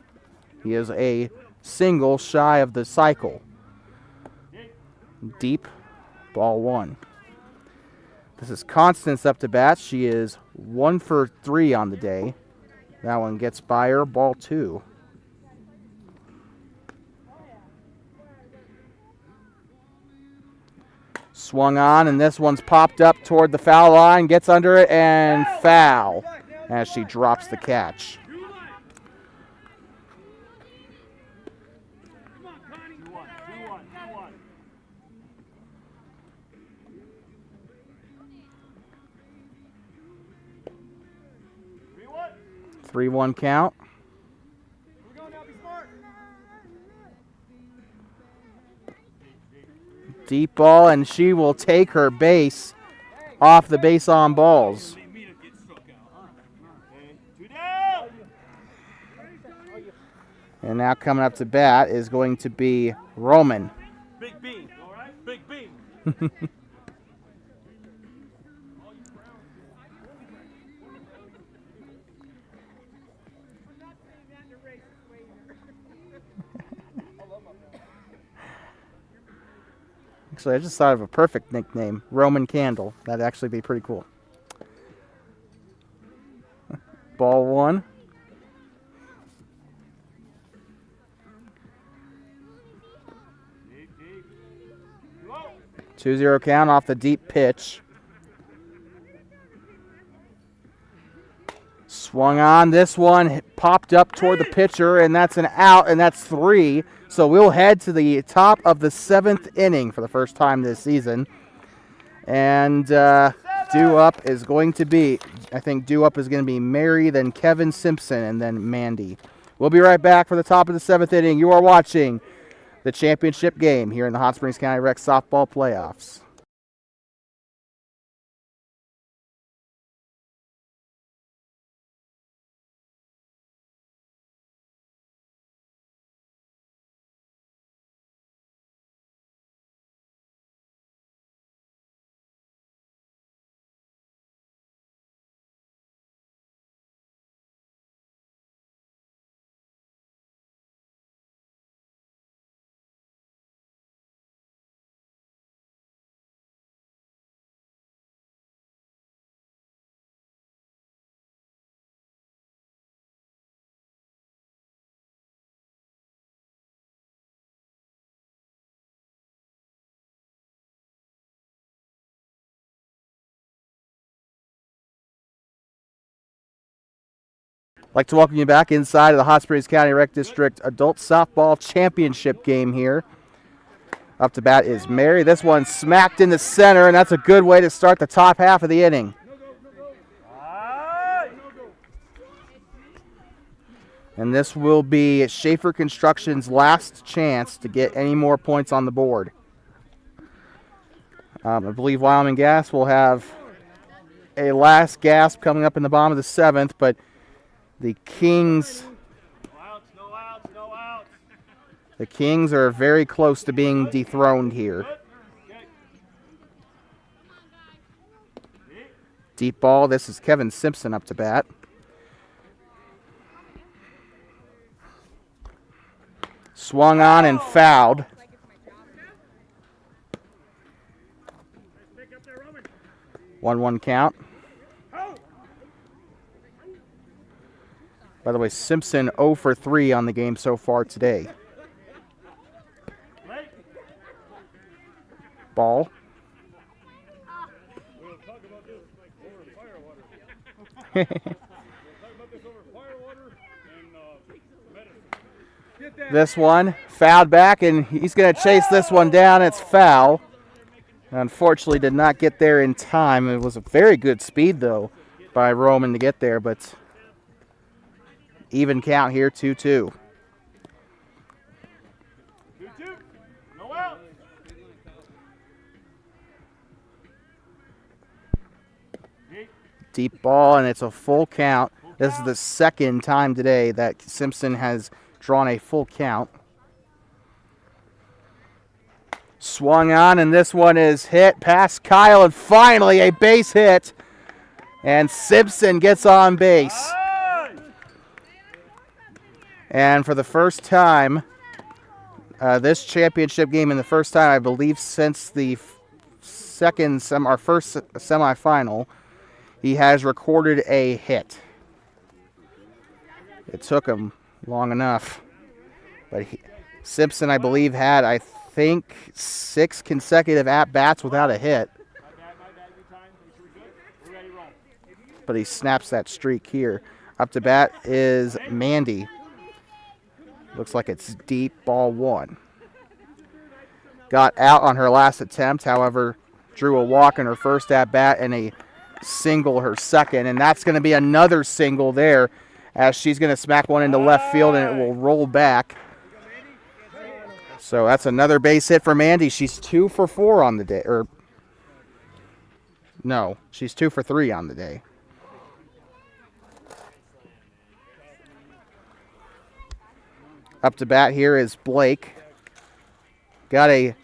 He is a single shy of the cycle. Deep, ball one. This is Constance up to bat. She is 1 for 3 on the day. That one gets by her, ball two. Swung on, and this one's popped up toward the foul line, gets under it, and foul as she drops the catch. Three 3-1 count. Deep ball, and she will take her base off the base on balls. And now coming up to bat is going to be Roman. Big bean, all right? Big bean. Actually, I just thought of a perfect nickname, Roman Candle. That'd actually be pretty cool. Ball one. 2-0 count off the deep pitch. Swung on. This one popped up toward the pitcher, and that's an out, and that's 3. So we'll head to the top of the 7th inning for the first time this season. And due up is going to be, I think due up is going to be Mary, then Kevin Simpson, and then Mandy. We'll be right back for the top of the 7th inning. You are watching the championship game here in the Hot Springs County Rec Softball Playoffs. I'd like to welcome you back inside of the Hot Springs County Rec District Adult Softball Championship game here. Up to bat is Mary. This one smacked in the center, and that's a good way to start the top half of the inning. And this will be Shaffer Construction's last chance to get any more points on the board. I believe Wyoming Gas will have a last gasp coming up in the bottom of the 7th, but the Kings, No outs. the Kings are very close to being dethroned here. Deep ball. This is Kevin Simpson up to bat. Swung on and fouled. Pick up there, Roman. 1-1 count. By the way, Simpson 0 for 3 on the game so far today. Ball. We'll talk about this like over firewater. Medicine. This one fouled back, and he's going to chase this one down. It's foul. Unfortunately, did not get there in time. It was a very good speed, though, by Roman to get there, but even count here, 2-2. 2-2. No outs. Deep ball, and it's a full count. This is the second time today that Simpson has drawn a full count. Swung on, and this one is hit past Kyle, and finally a base hit. And Simpson gets on base. And for the first time, this championship game, and the first time I believe since the our first semifinal, he has recorded a hit. It took him long enough, but Simpson, I believe, had, I think, 6 consecutive at-bats without a hit. But he snaps that streak here. Up to bat is Mandy. Looks like it's deep, ball 1. Got out on her last attempt, however, drew a walk in her first at-bat and a single her second, and that's going to be another single there as she's going to smack one into left field, and it will roll back. So that's another base hit for Mandy. She's 2 for 4 on the day. No, she's 2 for 3 on the day. Up to bat here is Blake. Got a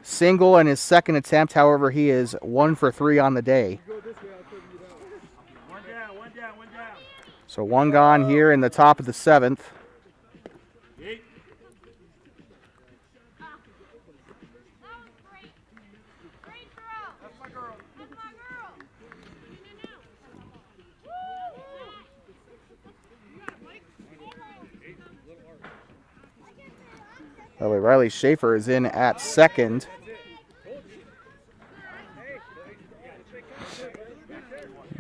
single in his second attempt. However, he is 1 for 3 on the day. One down. So 1 gone here in the top of the 7th. By the way, Riley Shaffer is in at second.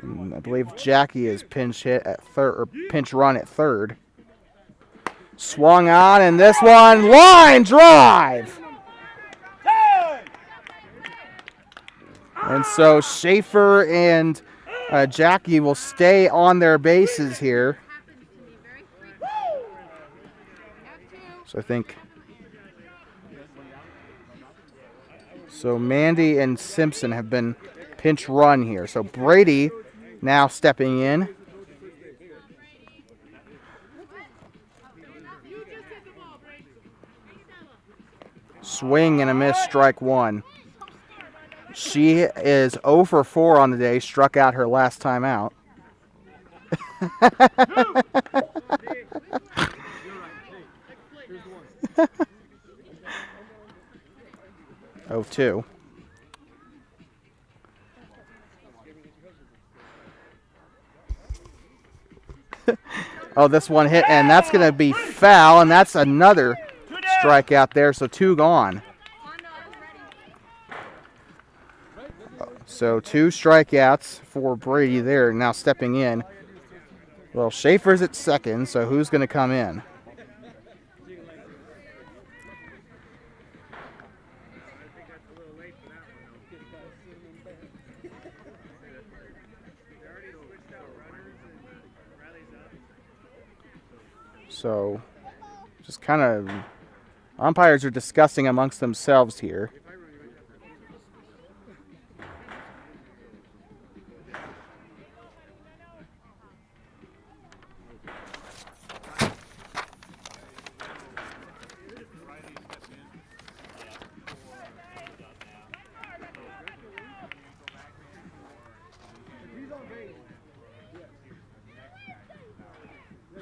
I believe believe Jackie is pinch hit at third, or pinch run at third. Swung on, and this one, line drive! And so Shaffer and Jackie will stay on their bases here. So I think, so Mandy and Simpson have been pinch run here. So Brady now stepping in. Swing and a miss, strike one. She is 0 for 4 on the day, struck out her last time out. 0-2. Oh, this one hit, and that's going to be foul, and that's another strikeout there, so 2 gone. So 2 strikeouts for Brady there. Now stepping in. Well, Schaefer's at second, so who's going to come in? So just kind of umpires are discussing amongst themselves here.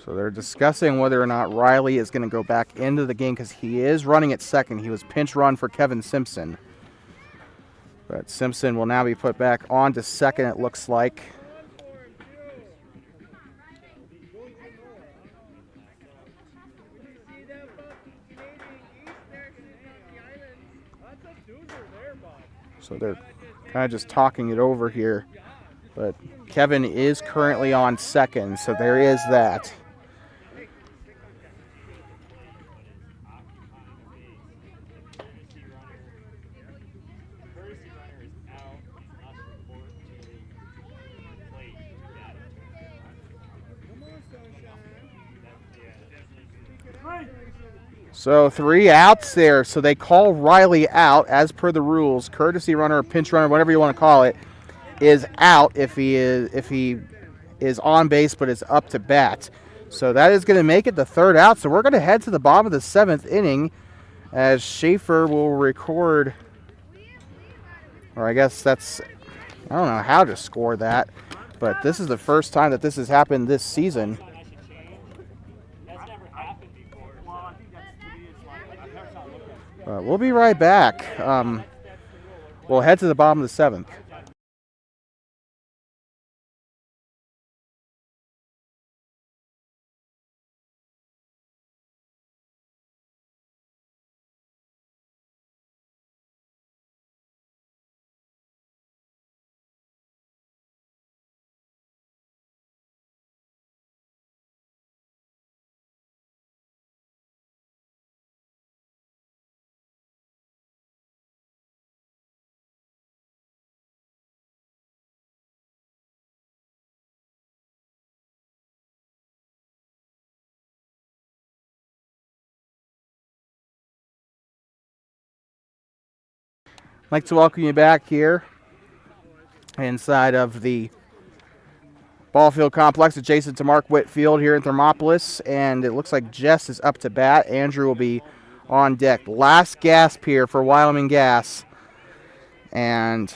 So they're discussing whether or not Riley is going to go back into the game because he is running at second. He was pinch run for Kevin Simpson. But Simpson will now be put back on to second, it looks like. So they're kind of just talking it over here. But Kevin is currently on second, so there is that. So 3 outs there. So they call Riley out as per the rules. Courtesy runner, pinch runner, whatever you want to call it, is out if he is on base but is up to bat. So that is going to make it the 3rd out. So we're going to head to the bottom of the 7th inning as Shaffer will record, or I guess that's, I don't know how to score that, but this is the first time that this has happened this season. We'll be right back. We'll head to the bottom of the 7th. I'd like to welcome you back here inside of the ball field complex adjacent to Mark Witt Field here in Thermopolis, and it looks like Jess is up to bat. Andrew will be on deck. Last gasp here for Wyoming Gas, and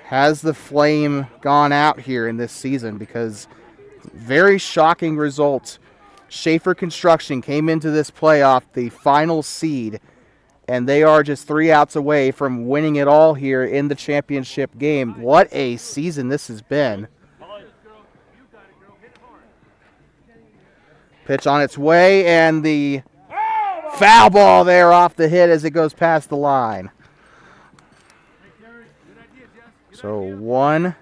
has the flame gone out here in this season? Because very shocking result. Shaffer Construction came into this playoff the final seed, and they are just 3 outs away from winning it all here in the championship game. What a season this has been. Pitch on its way, and the foul ball there off the hit as it goes past the line. So 1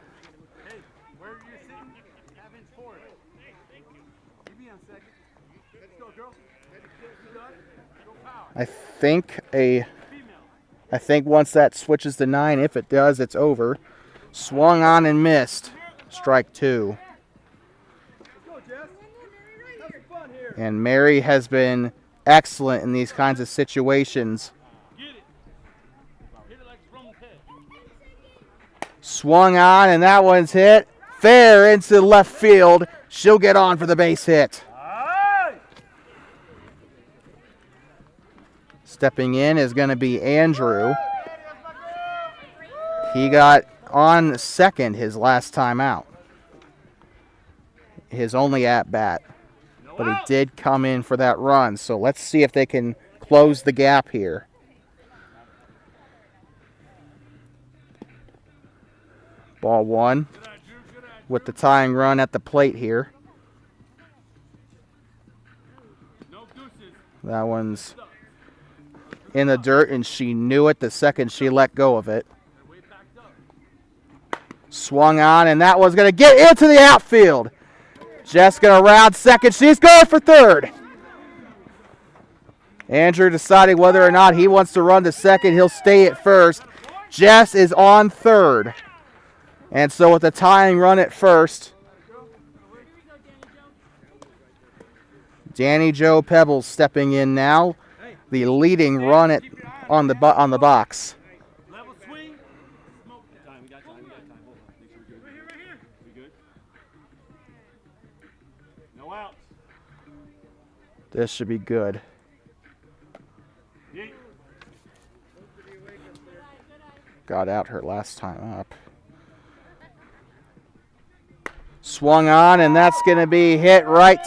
I think once that switches to 9, if it does, it's over. Swung on and missed. Strike 2. And Mary has been excellent in these kinds of situations. Swung on, and that one's hit. Fair into left field. She'll get on for the base hit. Stepping in is going to be Andrew. He got on second his last time out. His only at-bat. But he did come in for that run. So let's see if they can close the gap here. Ball 1 with the tying run at the plate here. That one's in the dirt, and she knew it the second she let go of it. Swung on, and that one's going to get into the outfield. Jess going to round second. She's going for third. Andrew deciding whether or not he wants to run to second. He'll stay at first. Jess is on third. And so with the tying run at first, Danny Joe Pebbles stepping in now, the leading run on the box. Level swing. Time. We got time. Hold on. Make sure we're good. We good? No outs. This should be good. Got out her last time up. Swung on, and that's going to be hit right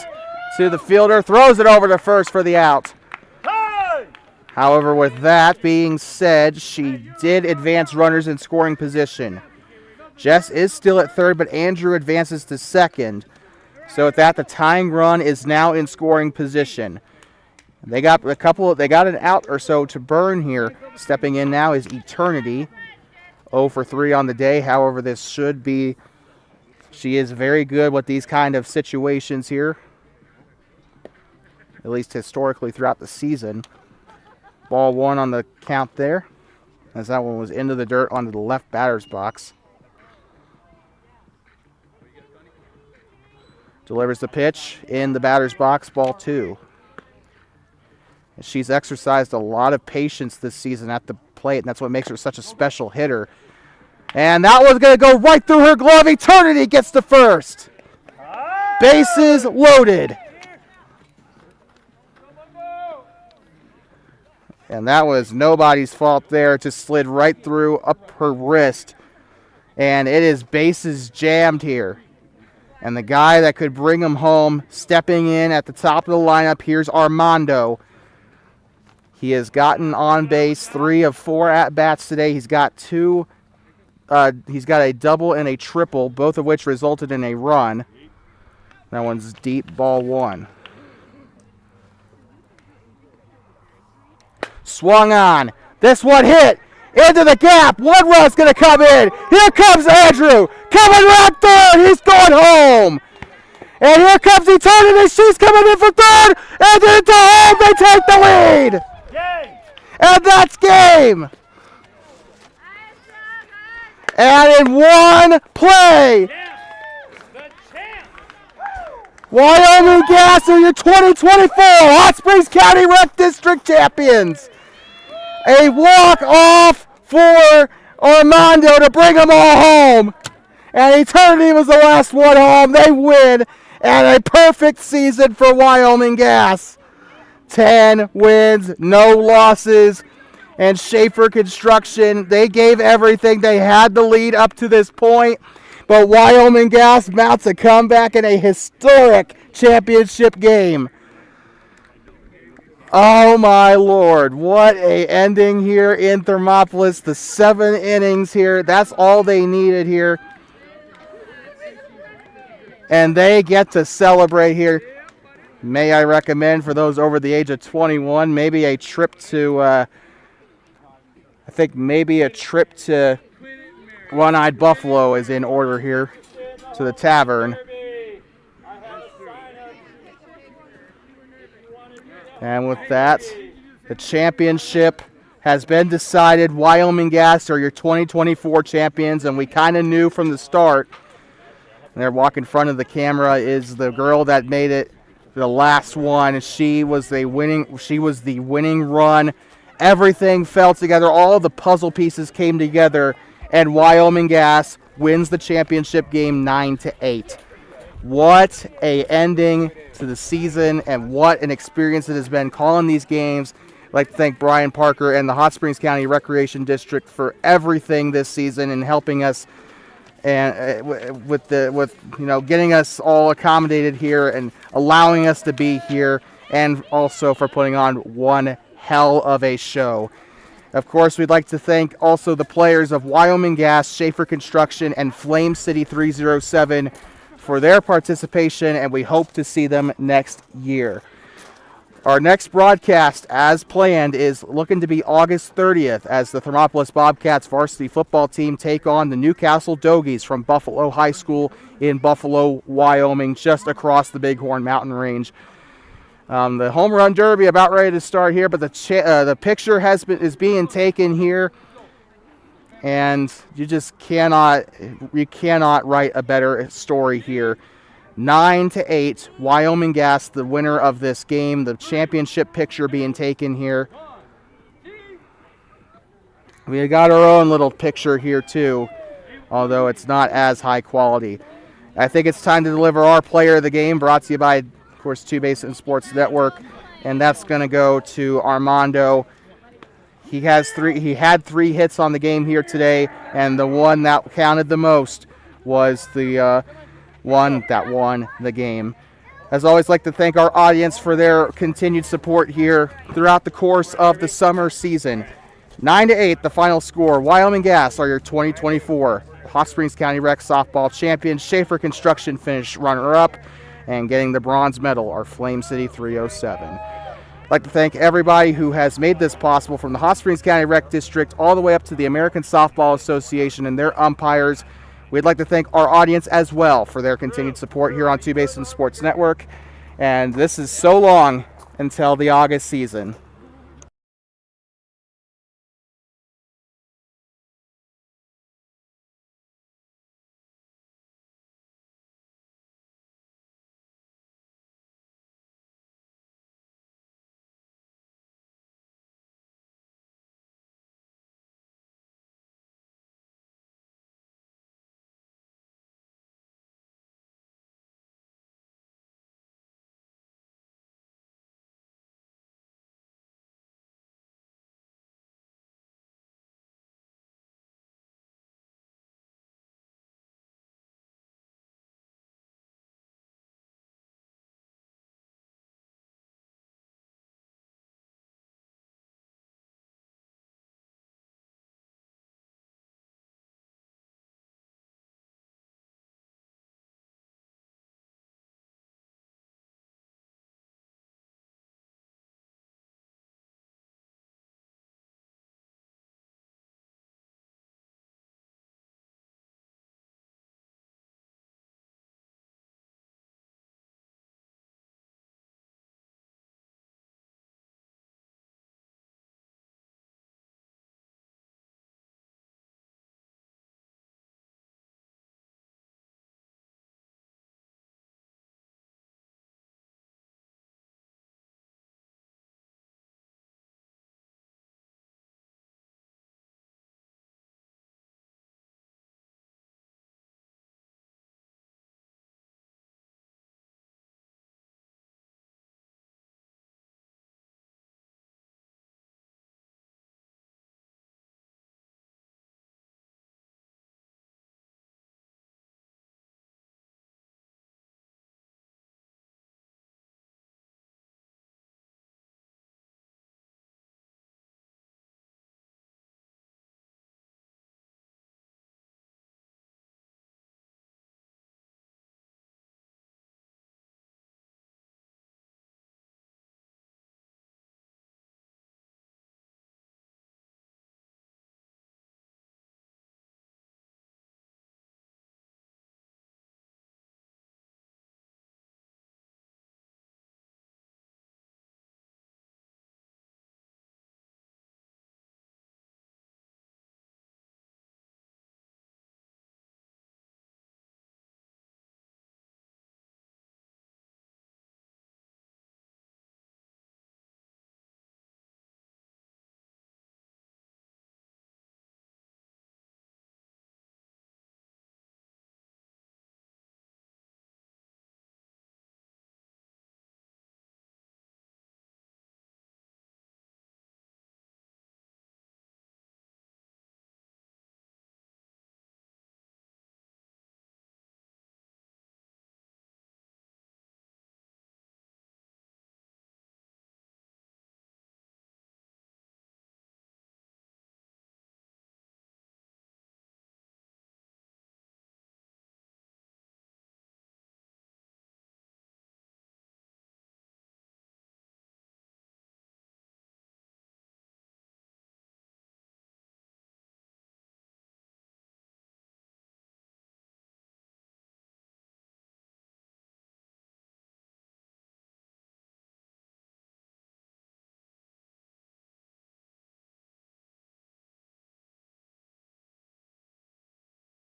to the fielder. Throws it over to first for the out. However, with that being said, she did advance runners in scoring position. Jess is still at third, but Andrew advances to second. So with that, the tying run is now in scoring position. They got an out or so to burn here. Stepping in now is Eternity. 0 for 3 on the day. However, this should be... She is very good with these kind of situations here, at least historically throughout the season. Ball 1 on the count there, as that one was into the dirt onto the left batter's box. Delivers the pitch in the batter's box, ball 2. And she's exercised a lot of patience this season at the plate, and that's what makes her such a special hitter. And that one's going to go right through her glove. Eternity gets to first. Bases loaded. And that was nobody's fault there. It just slid right through up her wrist. And it is bases jammed here. And the guy that could bring them home stepping in at the top of the lineup, here's Armando. He has gotten on base 3 of 4 at-bats today. He's got a double and a triple, both of which resulted in a run. That one's deep, ball 1. Swung on. This one hit into the gap. One run's going to come in. Here comes Andrew. Coming right third. He's going home. And here comes Eternity. She's coming in for third. And into home. They take the lead. Game. And that's game. And in one play, Wyoming Gas are your 2024 Hot Springs County Rec District champions. A walk-off for Armando to bring them all home. And Eternity was the last one home. They win. And a perfect season for Wyoming Gas. 10 wins, no losses. And Shaffer Construction, they gave everything. They had the lead up to this point. But Wyoming Gas mounts a comeback in a historic championship game. Oh, my Lord. What a ending here in Thermopolis. The 7 innings here. That's all they needed here. And they get to celebrate here. May I recommend for those over the age of 21, maybe a trip to... I think maybe a trip to One-Eyed Buffalo is in order here to the tavern. And with that, the championship has been decided. Wyoming Gas are your 2024 champions, and we kind of knew from the start. There, walking in front of the camera is the girl that made it the last one. She was the winning run. Everything fell together. All of the puzzle pieces came together, and Wyoming Gas wins the championship game 9-8. What a ending to the season, and what an experience it has been calling these games. I'd like to thank Brian Parker and the Hot Springs County Recreation District for everything this season and helping us and with getting us all accommodated here and allowing us to be here, and also for putting on one hell of a show. Of course, we'd like to thank also the players of Wyoming Gas, Shaffer Construction, and Flame City 307 for their participation, and we hope to see them next year. Our next broadcast, as planned, is looking to be August 30th as the Thermopolis Bobcats varsity football team take on the Newcastle Dogies from Buffalo High School in Buffalo, Wyoming, just across the Bighorn Mountain Range. The home run derby about ready to start here, but the picture is being taken here, and you cannot write a better story here. 9-8, Wyoming Gas, the winner of this game. The championship picture being taken here. We got our own little picture here too, although it's not as high quality. I think it's time to deliver our player of the game, brought to you by, of course, Two Basin Sports Network, and that's going to go to Armando. He had 3 hits on the game here today, and the one that counted the most was the one that won the game. As always, like to thank our audience for their continued support here throughout the course of the summer season. 9-8, the final score. Wyoming Gas are your 2024 Hot Springs County Rec softball champions. Shaffer Construction finished runner-up, and getting the bronze medal are Flame City 307. I'd like to thank everybody who has made this possible, from the Hot Springs County Rec District all the way up to the American Softball Association and their umpires. We'd like to thank our audience as well for their continued support here on Two Basin Sports Network. And this is so long until the August season.